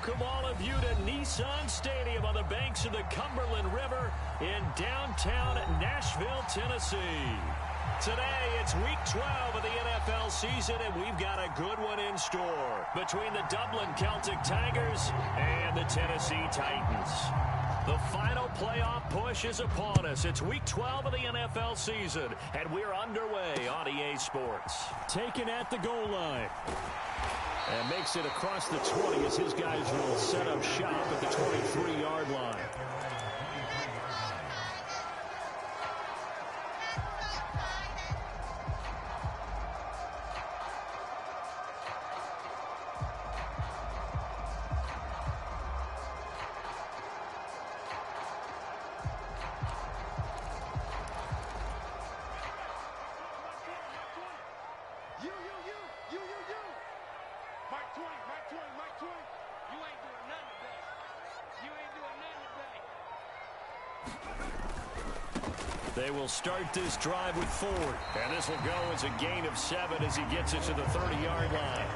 welcome all of you to Nissan Stadium on the banks of the Cumberland River in downtown Nashville, Tennessee. Today, it's Week 12 of the NFL season, and we've got a good one in store between the Dublin Celtic Tigers and the Tennessee Titans. The final playoff push is upon us. It's Week 12 of the NFL season, and we're underway on EA Sports. Taken at the goal line. And makes it across the 20 as his guys will set up shop at the 23-yard line. They will start this drive with Ford. And this will go as a gain of 7 as he gets it to the 30-yard line.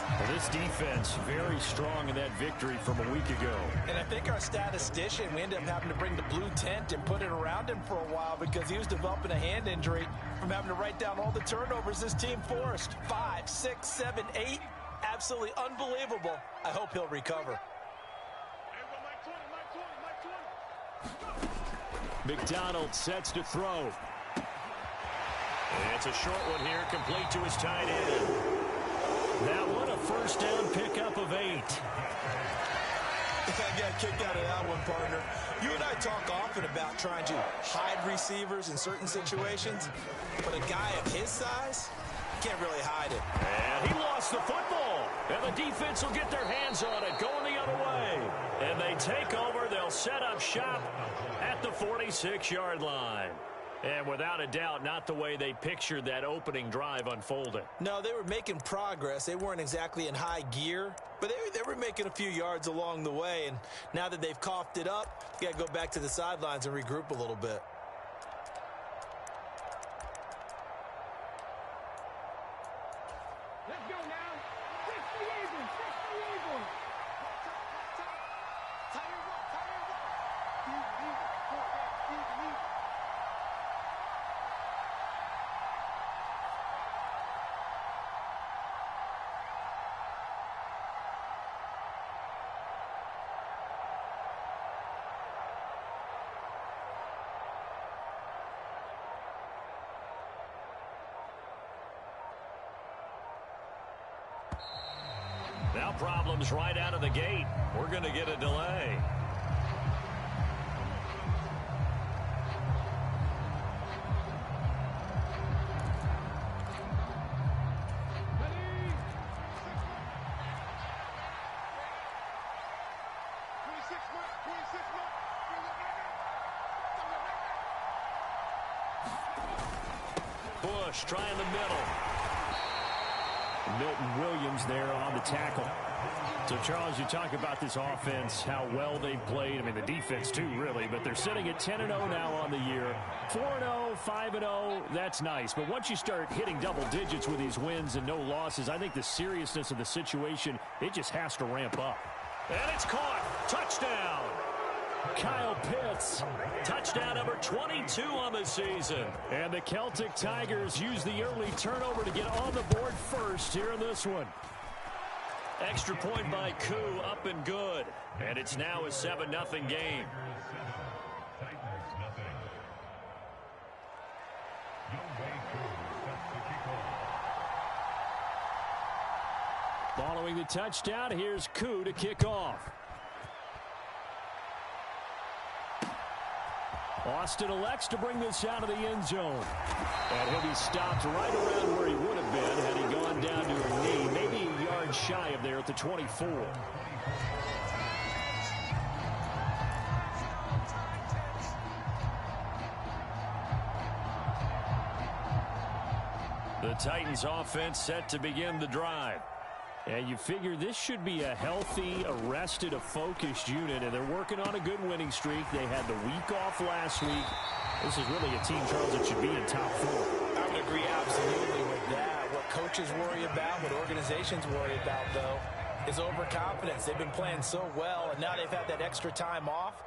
Well, this defense very strong in that victory from a week ago. And I think our statistician, we ended up having to bring the blue tent and put it around him for a while because he was developing a hand injury from having to write down all the turnovers this team forced. 5, 6, 7, 8. Absolutely unbelievable. I hope he'll recover. McDonald sets to throw. And it's a short one here, complete to his tight end. That one, a first down pickup of 8. I got kicked out of that one, partner. You and I talk often about trying to hide receivers in certain situations, but a guy of his size can't really hide it. And he lost the football. And the defense will get their hands on it, going the other way. And they take over. They'll set up shop at the 46-yard line. And without a doubt, not the way they pictured that opening drive unfolding. No, they were making progress. They weren't exactly in high gear, but they were making a few yards along the way. And now that they've coughed it up, you got to go back to the sidelines and regroup a little bit. Let's go now. 60 even. 60 even. Tires up. Even. Now problems right out of the gate. We're going to get a delay. Bush trying the middle. Milton Williams there on the tackle. So, Charles, you talk about this offense, how well they've played. I mean, the defense, too, really. But they're sitting at 10-0 now on the year. 4-0, 5-0, that's nice. But once you start hitting double digits with these wins and no losses, I think the seriousness of the situation, it just has to ramp up. And it's caught. Touchdown. Kyle Pitts. Touchdown number 22 on the season. And the Celtic Tigers use the early turnover to get on the board first here in this one. Extra point by Koo, up and good. And it's now a 7-0 game. Following the touchdown, here's Koo to kick off. Austin elects to bring this out of the end zone. And he'll be stopped right around where he would have been had he gone down to a knee, maybe a yard shy of there at the 24. The Titans offense set to begin the drive. And you figure this should be a healthy, arrested, a focused unit, and they're working on a good winning streak. They had the week off last week. This is really a team, Charles, that should be in top 4. I would agree absolutely with that. What coaches worry about, what organizations worry about, though, is overconfidence. They've been playing so well, and now they've had that extra time off.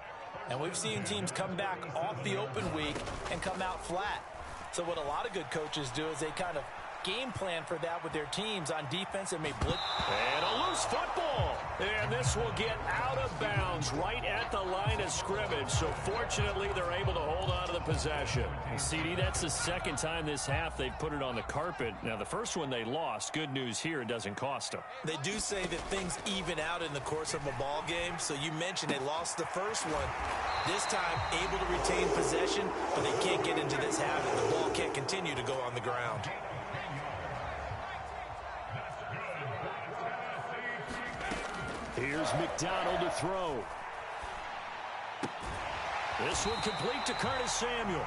And we've seen teams come back off the open week and come out flat. So what a lot of good coaches do is they kind of game plan for that with their teams on defense and may blitz. And a loose football. And this will get out of bounds right at the line of scrimmage. So fortunately, they're able to hold on to the possession. CD, that's the second time this half they've put it on the carpet. Now, the first one they lost. Good news here, it doesn't cost them. They do say that things even out in the course of a ball game. So you mentioned they lost the first one. This time, able to retain possession, but they can't get into this habit. The ball can't continue to go on the ground. Here's McDonald to throw. This one complete to Curtis Samuel.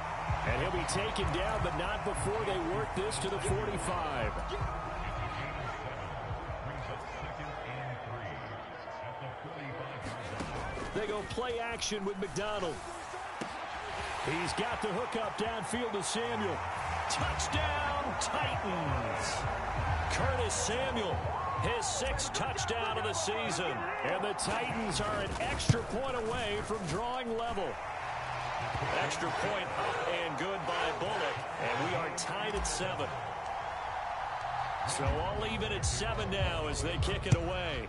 And he'll be taken down, but not before they work this to the 45. They go play action with McDonald. He's got the hookup downfield to Samuel. Touchdown, Titans. Curtis Samuel, his 6th touchdown of the season. And the Titans are an extra point away from drawing level. Extra point up and good by Bullock. And we are tied at 7. So all even at 7 now as they kick it away.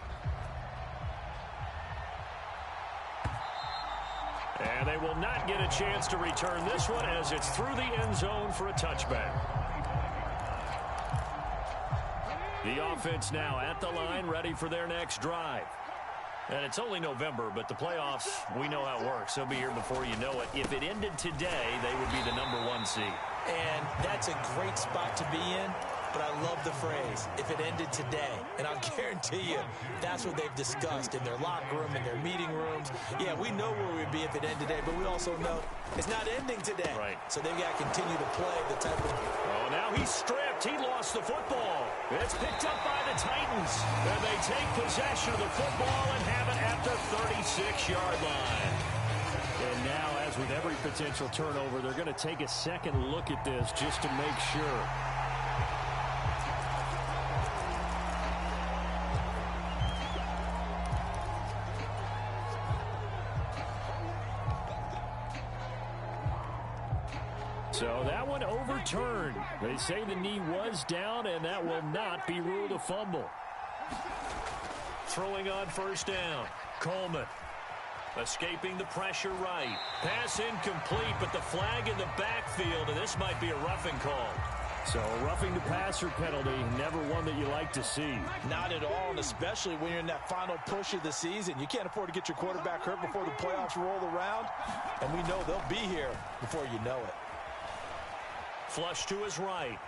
And they will not get a chance to return this one as it's through the end zone for a touchback. The offense now at the line, ready for their next drive. And it's only November, but the playoffs, we know how it works. They'll be here before you know it. If it ended today, they would be the #1 seed. And that's a great spot to be in. But I love the phrase, if it ended today. And I'll guarantee you, that's what they've discussed in their locker room, in their meeting rooms. Yeah, we know where we'd be if it ended today, but we also know it's not ending today. Right. So they've got to continue to play the type of... Oh, now he's stripped. He lost the football. It's picked up by the Titans. And they take possession of the football and have it at the 36-yard line. And now, as with every potential turnover, they're going to take a second look at this just to make sure. So that one overturned. They say the knee was down, and that will not be ruled a fumble. Throwing on first down. Coleman escaping the pressure right. Pass incomplete, but the flag in the backfield, and this might be a roughing call. So a roughing the passer penalty, never one that you like to see. Not at all, and especially when you're in that final push of the season. You can't afford to get your quarterback hurt before the playoffs roll around, and we know they'll be here before you know it. Flush to his right.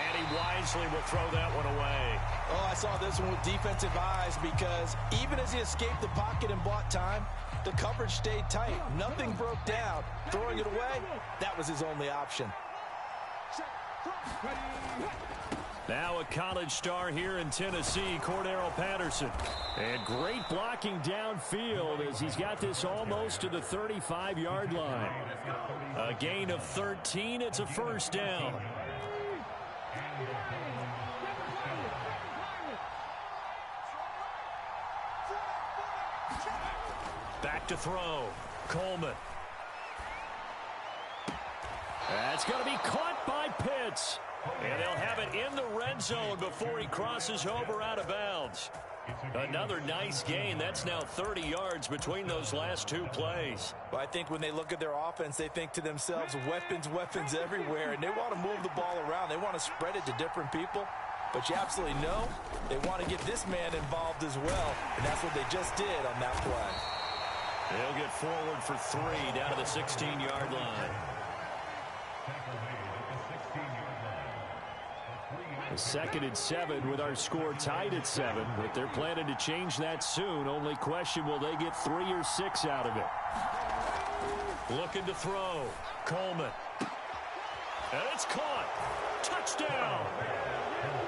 And he wisely will throw that one away. Oh, I saw this one with defensive eyes because even as he escaped the pocket and bought time, the coverage stayed tight. Nothing broke down. Throwing it away, that was his only option. Now a college star here in Tennessee, Cordero Patterson. And great blocking downfield as he's got this almost to the 35-yard line. A gain of 13. It's a first down. Back to throw. Coleman. That's going to be caught by Pitts. And they'll have it in the red zone before he crosses over out of bounds. Another nice gain. That's now 30 yards between those last two plays. Well, I think when they look at their offense, they think to themselves, weapons, weapons everywhere. And they want to move the ball around. They want to spread it to different people. But you absolutely know they want to get this man involved as well. And that's what they just did on that play. They'll get forward for 3 down to the 16-yard line. A 2nd and 7 with our score tied at 7, but they're planning to change that soon. Only question, will they get 3 or 6 out of it? Looking to throw. Coleman. And it's caught. Touchdown.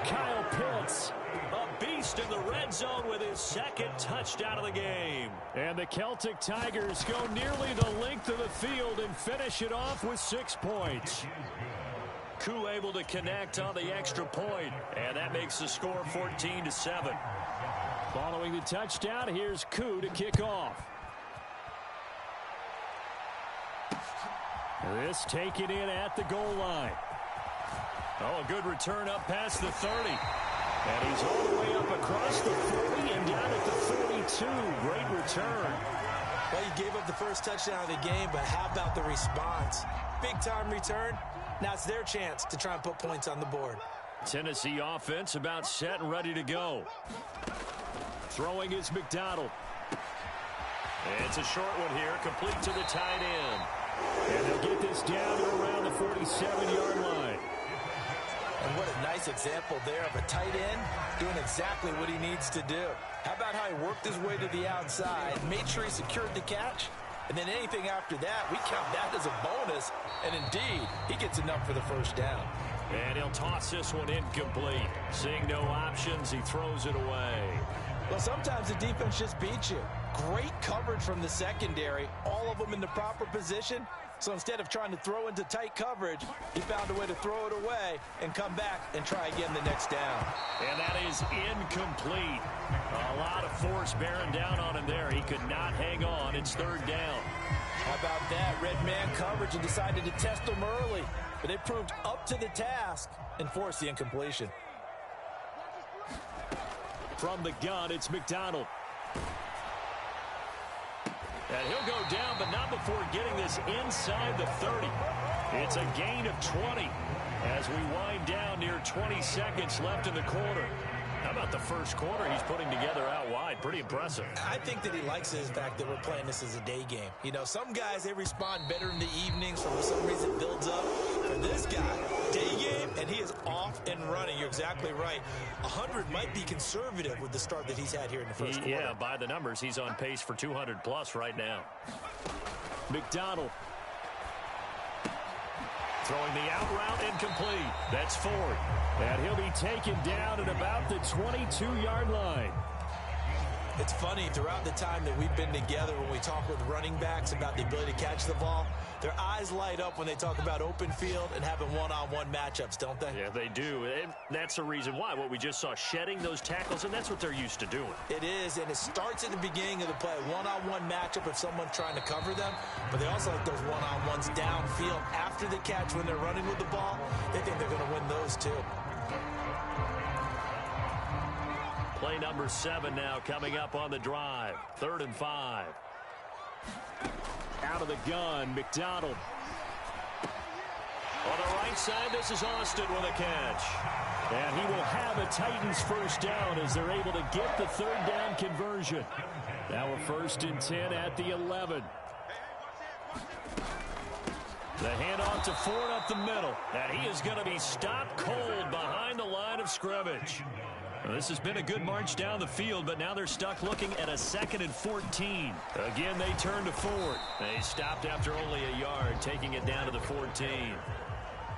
Kyle Pitts, a beast in the red zone with his 2nd touchdown of the game. And the Celtic Tigers go nearly the length of the field and finish it off with 6 points. Koo able to connect on the extra point, and that makes the score 14-7. Following the touchdown, here's Koo to kick off. This taken in at the goal line. Oh, a good return up past the 30. And he's all the way up across the 40 and down at the 42. Great return. Well, you gave up the first touchdown of the game, but how about the response? Big-time return. Now it's their chance to try and put points on the board. Tennessee offense about set and ready to go. Throwing is McDonald. It's a short one here, complete to the tight end. And they'll get this down to around the 47-yard line. And what a nice example there of a tight end doing exactly what he needs to do. How about how he worked his way to the outside, made sure he secured the catch, and then anything after that, we count that as a bonus. And indeed, he gets enough for the first down. And he'll toss this one incomplete. Seeing no options, he throws it away. Well, sometimes the defense just beats you. Great coverage from the secondary, all of them in the proper position. So instead of trying to throw into tight coverage, he found a way to throw it away and come back and try again the next down. And that is incomplete. A lot of force bearing down on him there. He could not hang on. It's third down. How about that? Red man coverage and decided to test him early. But they proved up to the task and forced the incompletion. From the gun, it's McDonald. And he'll go down, but not before getting this inside the 30. It's a gain of 20 as we wind down near 20 seconds left in the quarter. How about the first quarter he's putting together out wide? Pretty impressive. I think that he likes the fact that we're playing this as a day game. You know, some guys, they respond better in the evenings. For some reason, it builds up. For this guy, day game, and he is off and running. You're exactly right. 100 might be conservative with the start that he's had here in the first quarter. Yeah, by the numbers, he's on pace for 200-plus right now. McDonald. Throwing the out route incomplete. That's Ford. And he'll be taken down at about the 22-yard line. It's funny, throughout the time that we've been together, when we talk with running backs about the ability to catch the ball, their eyes light up when they talk about open field and having one-on-one matchups, don't they? Yeah, they do. And that's the reason why. What we just saw, shedding those tackles, and that's what they're used to doing. It is, and it starts at the beginning of the play. One-on-one matchup if someone's trying to cover them, but they also like those one-on-ones downfield after the catch when they're running with the ball. They think they're going to win those too. Play number 7 now coming up on the drive. 3rd and 5. Out of the gun, McDonald. On the right side, this is Austin with a catch. And he will have a Titans first down as they're able to get the 3rd down conversion. Now a 1st and 10 at the 11. The handoff to Ford up the middle. And he is going to be stopped cold behind the line of scrimmage. Well, this has been a good march down the field, but now they're stuck looking at a 2nd and 14. Again, they turn to Ford. They stopped after only a yard, taking it down to the 14.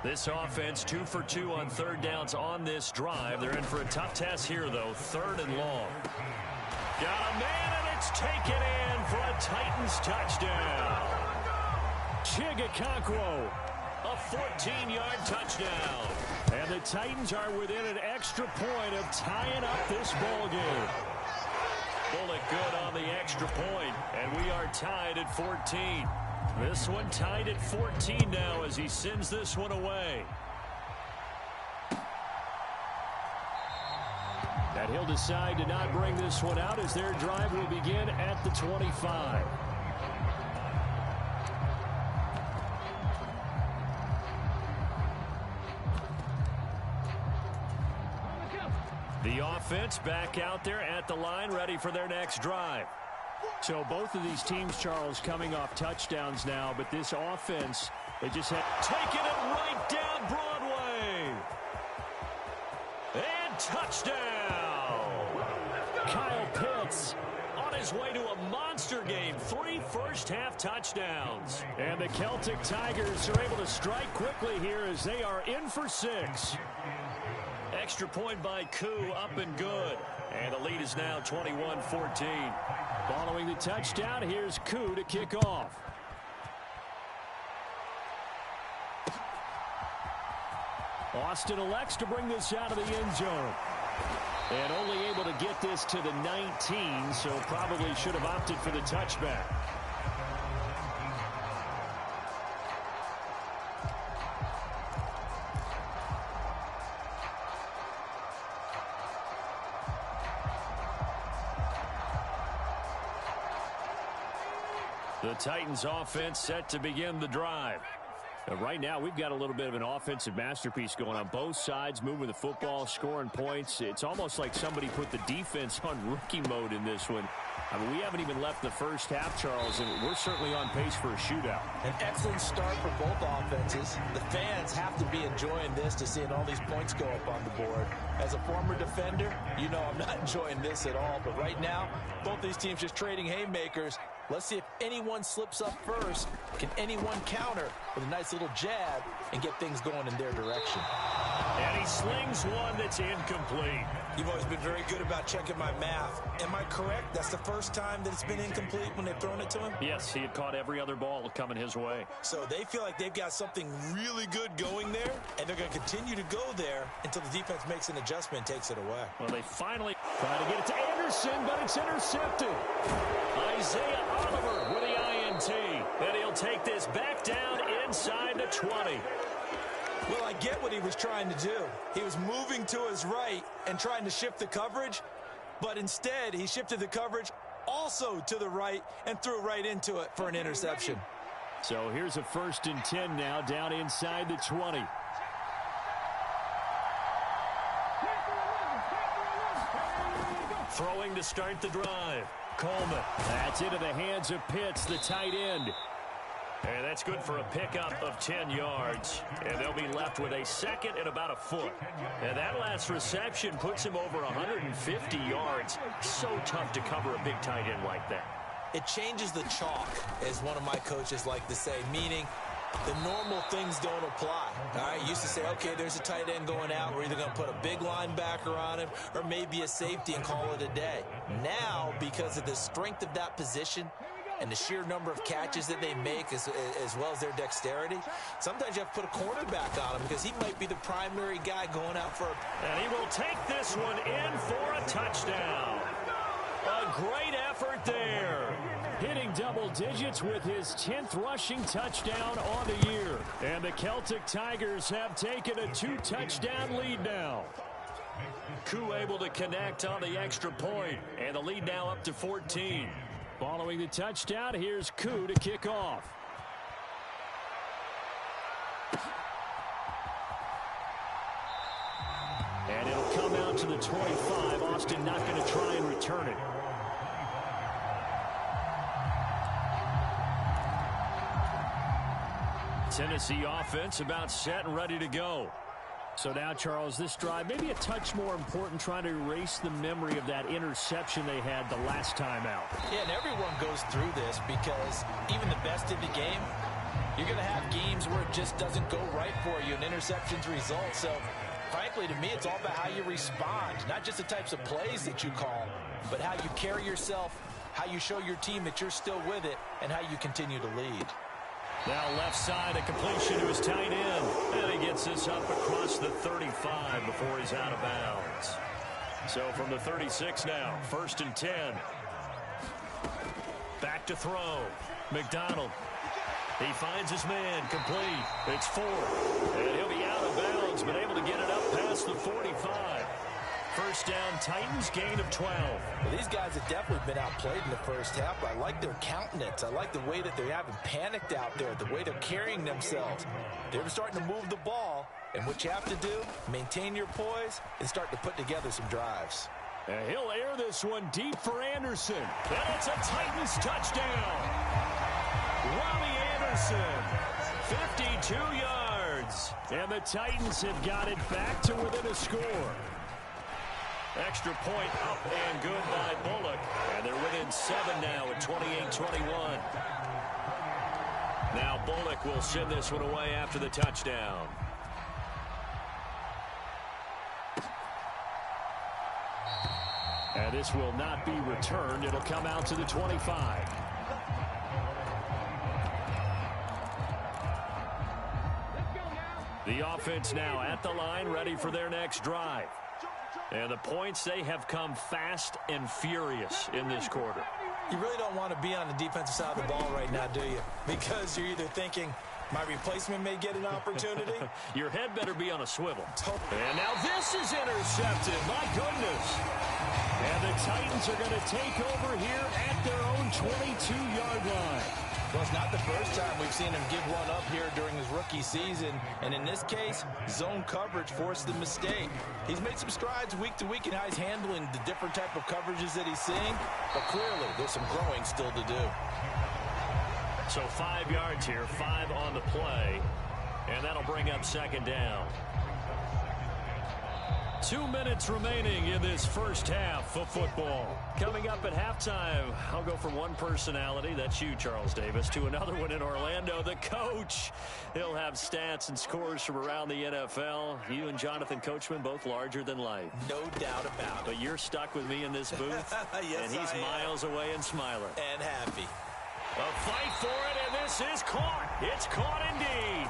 This offense 2 for 2 on 3rd downs on this drive. They're in for a tough test here, though. 3rd and long. Got a man, and it's taken in for a Titans touchdown. Chigakonkwo. A 14-yard touchdown. And the Titans are within an extra point of tying up this ball game. Bullet good on the extra point, and we are tied at 14. This one tied at 14 now as he sends this one away. And he'll decide to not bring this one out as their drive will begin at the 25. The offense back out there at the line, ready for their next drive. So both of these teams, Charles, coming off touchdowns now, but this offense, they just had taking it right down Broadway. And touchdown. Kyle Pitts on his way to a monster game. 3 first-half touchdowns. And the Celtic Tigers are able to strike quickly here as they are in for 6. Extra point by Koo, up and good. And the lead is now 21-14. Following the touchdown, here's Koo to kick off. Austin elects to bring this out of the end zone. And only able to get this to the 19, so probably should have opted for the touchback. The Titans offense set to begin the drive. Right now, we've got a little bit of an offensive masterpiece going on both sides, moving the football, scoring points. It's almost like somebody put the defense on rookie mode in this one. I mean, we haven't even left the first half, Charles, and we're certainly on pace for a shootout. An excellent start for both offenses. The fans have to be enjoying this to seeing all these points go up on the board. As a former defender, you know I'm not enjoying this at all. But right now, both these teams just trading haymakers. Let's see if anyone slips up first. Can anyone counter with a nice little jab and get things going in their direction? And he slings one that's incomplete. You've always been very good about checking my math. Am I correct? That's the first time that it's been incomplete when they've thrown it to him? Yes, he had caught every other ball coming his way. So they feel like they've got something really good going there, and they're going to continue to go there until the defense makes an adjustment and takes it away. Well, they finally try to get it to Anderson, but it's intercepted. Isaiah Oliver with the INT. And he'll take this back down inside the 20. Well, I get what he was trying to do. He was moving to his right and trying to shift the coverage, but instead he shifted the coverage also to the right and threw right into it for an interception. So here's a 1st and 10 now down inside the 20. Throwing to start the drive. Coleman. That's into the hands of Pitts, the tight end. And that's good for a pickup of 10 yards. And they'll be left with a second and about a foot. And that last reception puts him over 150 yards. So tough to cover a big tight end like that. It changes the chalk, as one of my coaches like to say, meaning the normal things don't apply. All right, you used to say, okay, there's a tight end going out. We're either going to put a big linebacker on him or maybe a safety and call it a day. Now, because of the strength of that position and the sheer number of catches that they make as well as their dexterity, sometimes you have to put a cornerback on him because he might be the primary guy going out for a... And he will take this one in for a touchdown. A great effort there. Hitting double digits with his 10th rushing touchdown on the year. And the Celtic Tigers have taken a 2-touchdown lead now. Koo able to connect on the extra point, and the lead now up to 14. Following the touchdown, here's Koo to kick off. And it'll come out to the 25. Austin not going to try and return it. Tennessee offense about set and ready to go. So now, Charles, this drive maybe a touch more important, trying to erase the memory of that interception they had the last time out. Yeah, and everyone goes through this because even the best in the game, you're going to have games where it just doesn't go right for you and interceptions result. So, frankly, to me, it's all about how you respond, not just the types of plays that you call, but how you carry yourself, how you show your team that you're still with it, and how you continue to lead. Now left side, a completion to his tight end. And he gets this up across the 35 before he's out of bounds. So from the 36 now, 1st and 10. Back to throw. McDonald. He finds his man, complete. It's 4. And he'll be out of bounds, but able to get it up past the 45. First down, Titans, gain of 12. Well, these guys have definitely been outplayed in the first half, but I like their countenance. I like the way that they haven't panicked out there, the way they're carrying themselves. They're starting to move the ball, and what you have to do, maintain your poise and start to put together some drives. And he'll air this one deep for Anderson. And it's a Titans touchdown. Robbie Anderson, 52 yards. And the Titans have got it back to within a score. Extra point up and good by Bullock. And they're within 7 now at 28-21. Now Bullock will send this one away after the touchdown. And this will not be returned. It'll come out to the 25. The offense now at the line, ready for their next drive. And the points, they have come fast and furious in this quarter. You really don't want to be on the defensive side of the ball right now, do you? Because you're either thinking, my replacement may get an opportunity. Your head better be on a swivel. And now this is intercepted. My goodness. And the Titans are going to take over here at their own 22-yard line. Well, it's not the first time we've seen him give one up here during his rookie season. And in this case, zone coverage forced the mistake. He's made some strides week to week in how he's handling the different type of coverages that he's seeing. But clearly, there's some growing still to do. So 5 yards here, 5 on the play. And that'll bring up second down. 2 minutes remaining in this first half of football. Coming up at halftime, I'll go from one personality, that's you, Charles Davis, to another one in Orlando, the coach. He'll have stats and scores from around the NFL. You and Jonathan Coachman, both larger than life. No doubt about it. But you're stuck with me in this booth, yes, and he's miles away and smiling. And happy. A fight for it, and this is caught. It's caught indeed.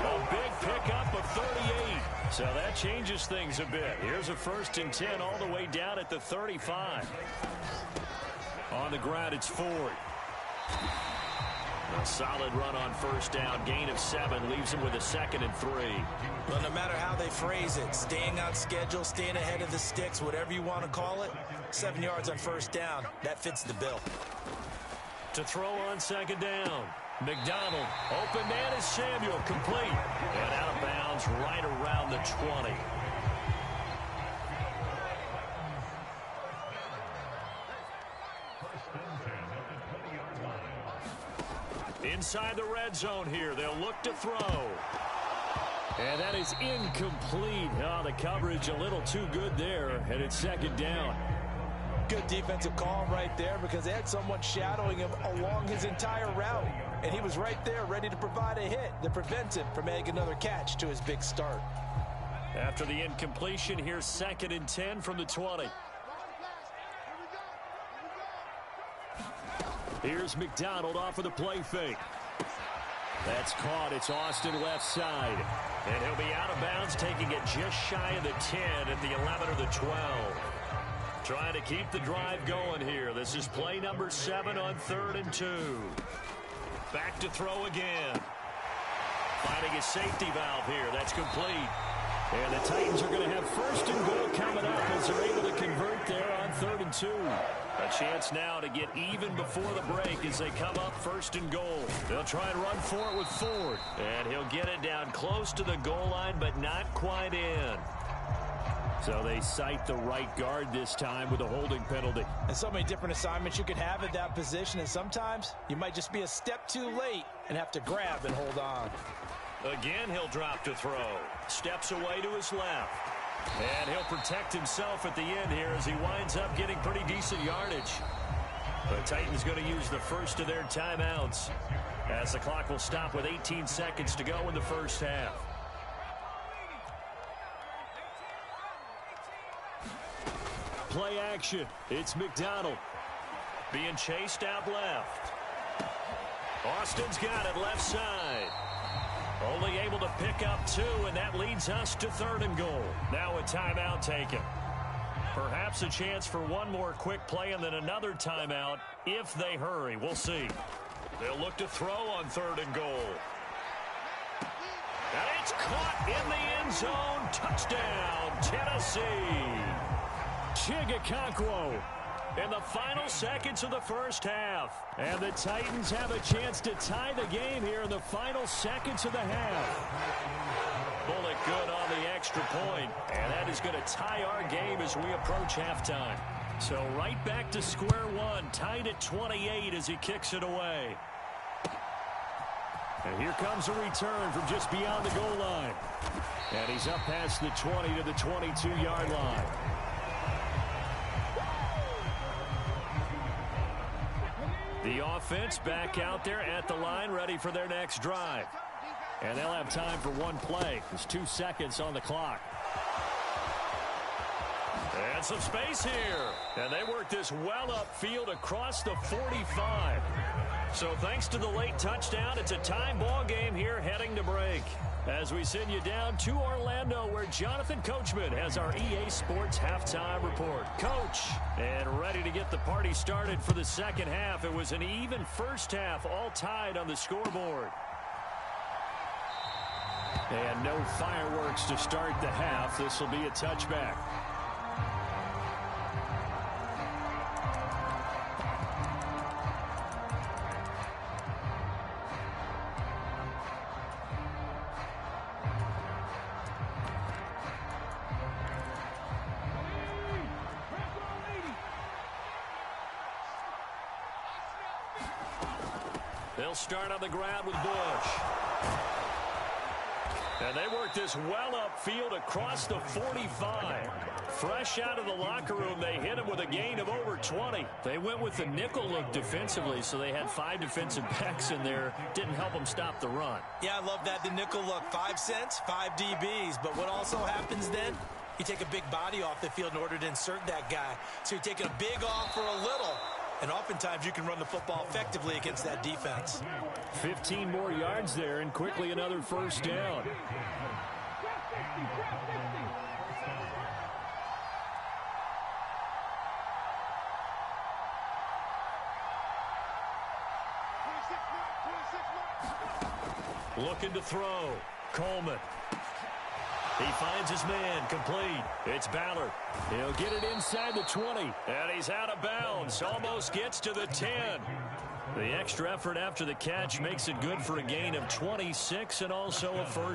A big pickup of 38. So that changes things a bit. Here's a 1st and 10 all the way down at the 35. On the ground, it's Ford. A solid run on first down. Gain of 7 leaves him with a 2nd and 3. Well, no matter how they phrase it, staying on schedule, staying ahead of the sticks, whatever you want to call it, 7 yards on first down, that fits the bill. To throw on second down. McDonald, open man is Samuel, complete. And out of bounds right around the 20. Inside the red zone here, they'll look to throw. And that is incomplete. Oh, the coverage a little too good there, and it's second down. Good defensive call right there because they had someone shadowing him along his entire route. And he was right there ready to provide a hit that prevents him from making another catch to his big start. After the incompletion, here's 2nd and 10 from the 20. Here's McDonald off of the play fake. That's caught. It's Austin left side. And he'll be out of bounds, taking it just shy of the 10 at the 11 or the 12. Trying to keep the drive going here. This is play number 7 on 3rd and 2. Back to throw again. Finding a safety valve here. That's complete. And the Titans are going to have 1st and goal coming up as they're able to convert there on 3rd and 2. A chance now to get even before the break as they come up 1st and goal. They'll try and run for it with Ford. And he'll get it down close to the goal line, but not quite in. So they cite the right guard this time with a holding penalty. And so many different assignments you could have at that position, and sometimes you might just be a step too late and have to grab and hold on. Again, he'll drop to throw. Steps away to his left. And he'll protect himself at the end here as he winds up getting pretty decent yardage. The Titans going to use the first of their timeouts as the clock will stop with 18 seconds to go in the first half. Play action. It's McDonald. Being chased out left. Austin's got it left side. Only able to pick up 2, and that leads us to 3rd and goal. Now a timeout taken. Perhaps a chance for one more quick play and then another timeout if they hurry. We'll see. They'll look to throw on 3rd and goal. And it's caught in the end zone. Touchdown, Tennessee. Chigakonkwo in the final seconds of the first half. And the Titans have a chance to tie the game here in the final seconds of the half. Bullet good on the extra point, and that is going to tie our game as we approach halftime. So right back to square one, tied at 28 as he kicks it away. And here comes a return from just beyond the goal line. And he's up past the 20 to the 22-yard line. The offense back out there at the line, ready for their next drive. And they'll have time for one play. There's 2 seconds on the clock. And some space here. And they work this well upfield across the 45. So thanks to the late touchdown, it's a tie ball game here heading to break. As we send you down to Orlando, where Jonathan Coachman has our EA Sports halftime report. Coach, and ready to get the party started for the second half. It was an even first half, all tied on the scoreboard. And no fireworks to start the half. This will be a touchback. They'll start on the ground with Bush. And they work this well upfield across the 45. Fresh out of the locker room, they hit him with a gain of over 20. They went with the nickel look defensively, so they had 5 defensive backs in there. Didn't help them stop the run. Yeah, I love that, the nickel look. 5 cents, 5 DBs. But what also happens then? You take a big body off the field in order to insert that guy. So you're taking a big off for a little. And oftentimes you can run the football effectively against that defense. 15 more yards there, and quickly another first down. Looking to throw. Coleman. He finds his man, complete. It's Ballard. He'll get it inside the 20. And he's out of bounds. Almost gets to the 10. The extra effort after the catch makes it good for a gain of 26 and also a first.